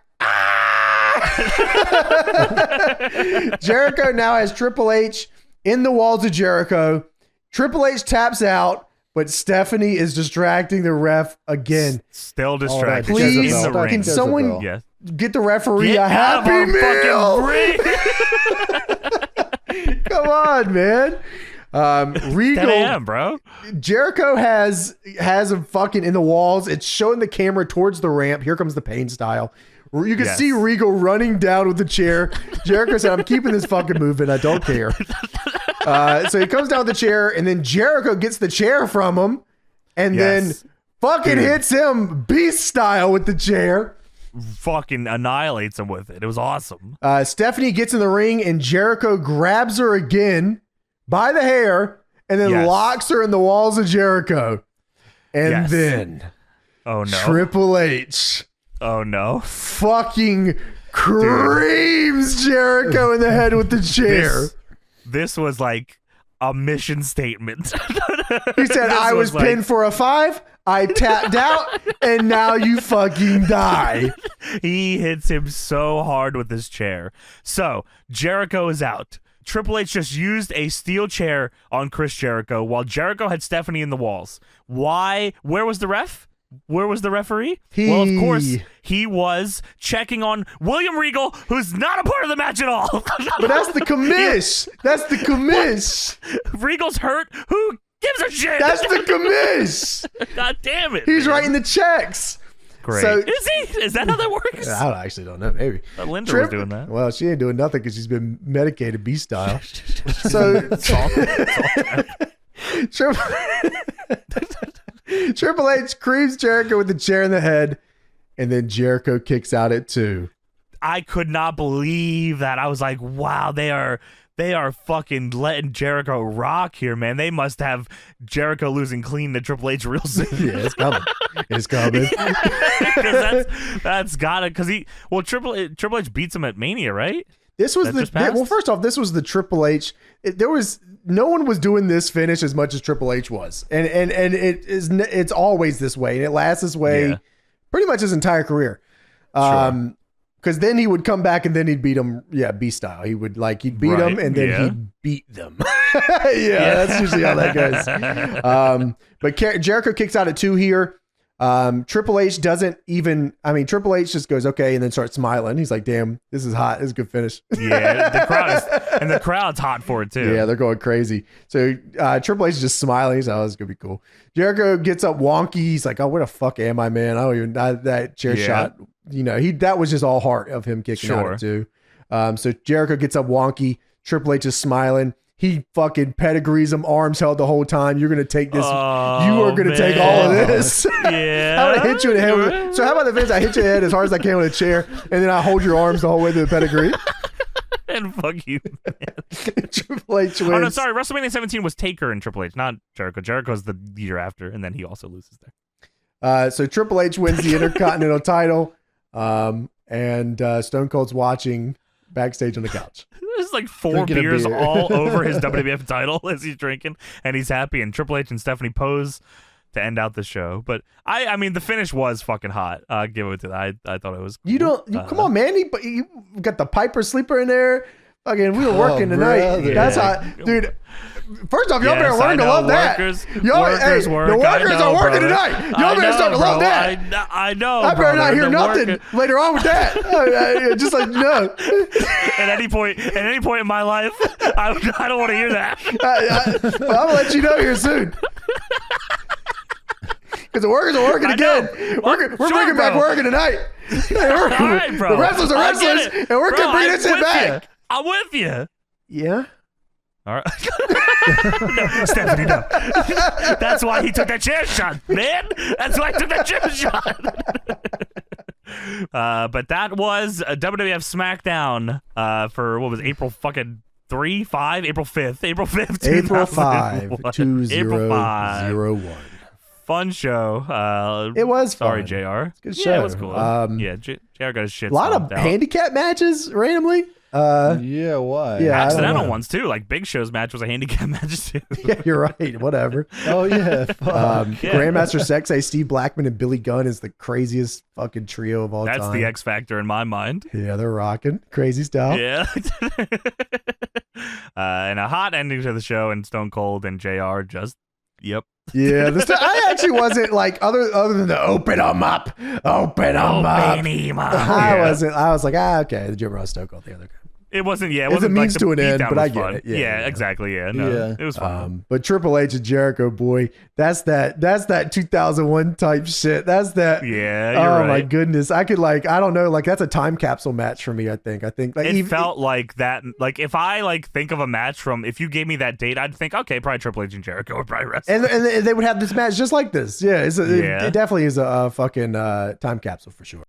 Jericho now has Triple H in the walls of Jericho. Triple H taps out, but Stephanie is distracting the ref again. Still distracted. Please, can someone get the referee a Happy Meal? Come on, man. Regal, 10 a.m., bro. Jericho has him fucking in the walls. It's showing the camera towards the ramp. Here comes the pain style. You can see Regal running down with the chair. Jericho said, I'm keeping this fucking moving. I don't care. So he comes down with the chair, and then Jericho gets the chair from him, and then fucking hits him beast style with the chair. Fucking annihilates him with it. It was awesome. Stephanie gets in the ring, and Jericho grabs her again by the hair, and then locks her in the walls of Jericho. And then Triple H. Oh no. Fucking creams Jericho in the head with the chair. This was like a mission statement. He said, I was pinned for a 5. I tapped out, and now you fucking die. He hits him so hard with this chair. So Jericho is out. Triple H just used a steel chair on Chris Jericho while Jericho had Stephanie in the walls. Why? Where was the ref? Where was the referee? Well, of course, he was checking on William Regal, who's not a part of the match at all. But that's the commish. That's the commish. Regal's hurt. Who gives a shit? That's the commish. God damn it. He's writing the checks. Great. So, is he? Is that how that works? I actually don't know. Maybe. Linda was doing that. Well, she ain't doing nothing because she's been medicated B style. So Triple H creams Jericho with the chair in the head, and then Jericho kicks out at 2. I could not believe that. I was like, wow, they are fucking letting Jericho rock here, man. They must have Jericho losing clean to Triple H real soon. Yeah, it's coming. It's coming. That's got it. Because Triple H beats him at Mania, right? This was first off, this was the Triple H. No one was doing this finish as much as Triple H was, and it's always this way, and it lasts this way pretty much his entire career. Because then he would come back and then he'd beat him, B style. He'd beat him and then he'd beat them. That's usually how that goes. But Jericho kicks out at 2 here. Triple H doesn't even. Triple H just goes okay and then starts smiling. He's like, "Damn, this is hot. This is a good finish." Yeah, the crowd's hot for it too. Yeah, they're going crazy. So Triple H is just smiling. He's like, "Oh, this is gonna be cool." Jericho gets up wonky. He's like, "Oh, where the fuck am I, man? I don't even that chair shot." That was just all heart of him kicking out at 2. So Jericho gets up wonky. Triple H is smiling. He fucking pedigrees him, arms held the whole time. You're going to take this. You are going to take all of this. Yeah. I'm going to hit you in the head. So how about the finish? I hit you in the head as hard as I can with a chair, and then I hold your arms the whole way through the pedigree. And fuck you, man. Triple H wins. Oh, no, sorry. WrestleMania 17 was Taker and Triple H, not Jericho. Jericho's the year after, and then he also loses there. So Triple H wins the Intercontinental title, and Stone Cold's watching backstage on the couch. There's like 4 beers all over his WWF title as he's drinking, and he's happy. And Triple H and Stephanie pose to end out the show. But I mean, the finish was fucking hot. Give it to that. I thought it was cool. Come on, man. You got the Piper sleeper in there. Fucking, we were working tonight. Brother. That's hot, dude. First off, y'all better learn to love that. The workers are working tonight. Y'all better start to love that. I know. I better not hear nothing later on with that. Just like no. At any point in my life, I don't want to hear that. I'll let you know here soon. Because the workers are working again. We're bringing back working tonight. All right, bro. The wrestlers are wrestlers, and we're going to bring this shit back. I'm with you. Yeah. All right. No, Stephanie, no. That's why he took that chair shot, man. That's why he took that chair shot. But that was a WWF Smackdown for what was April fucking 3, 5, April 5th, April 5th, April 5, April 2001. Fun show. It was fun. Sorry, JR. Good show. Yeah, it was cool. JR got his shit. A lot of out. handicap matches randomly. Yeah, why? Yeah, accidental ones too. Like Big Show's match was a handicap match too. Yeah, you're right. Whatever. Oh yeah. Grandmaster Sexay, Steve Blackman, and Billy Gunn is the craziest fucking trio of all time. That's the X Factor in my mind. Yeah, they're rocking. Crazy style. Yeah. And a hot ending to the show, and Stone Cold and JR just, yep. Yeah, I actually wasn't like other than the open them up. I wasn't. I was like, okay, the Jim Ross Stone Cold, the other guy. It wasn't. Yeah, it It's wasn't a means like to an end, beatdown but was I get fun. it. Yeah, exactly. Yeah, no, Yeah. it was fun. But Triple H and Jericho, boy, that's that 2001 type shit. That's that. Yeah, you're right. My goodness, I could I don't know, that's a time capsule match for me. I think like it felt like that. Like if I think of a match from, if you gave me that date, I'd think, okay, probably Triple H and Jericho would probably wrestle. And they would have this match just like this. Yeah, it definitely is a fucking time capsule for sure.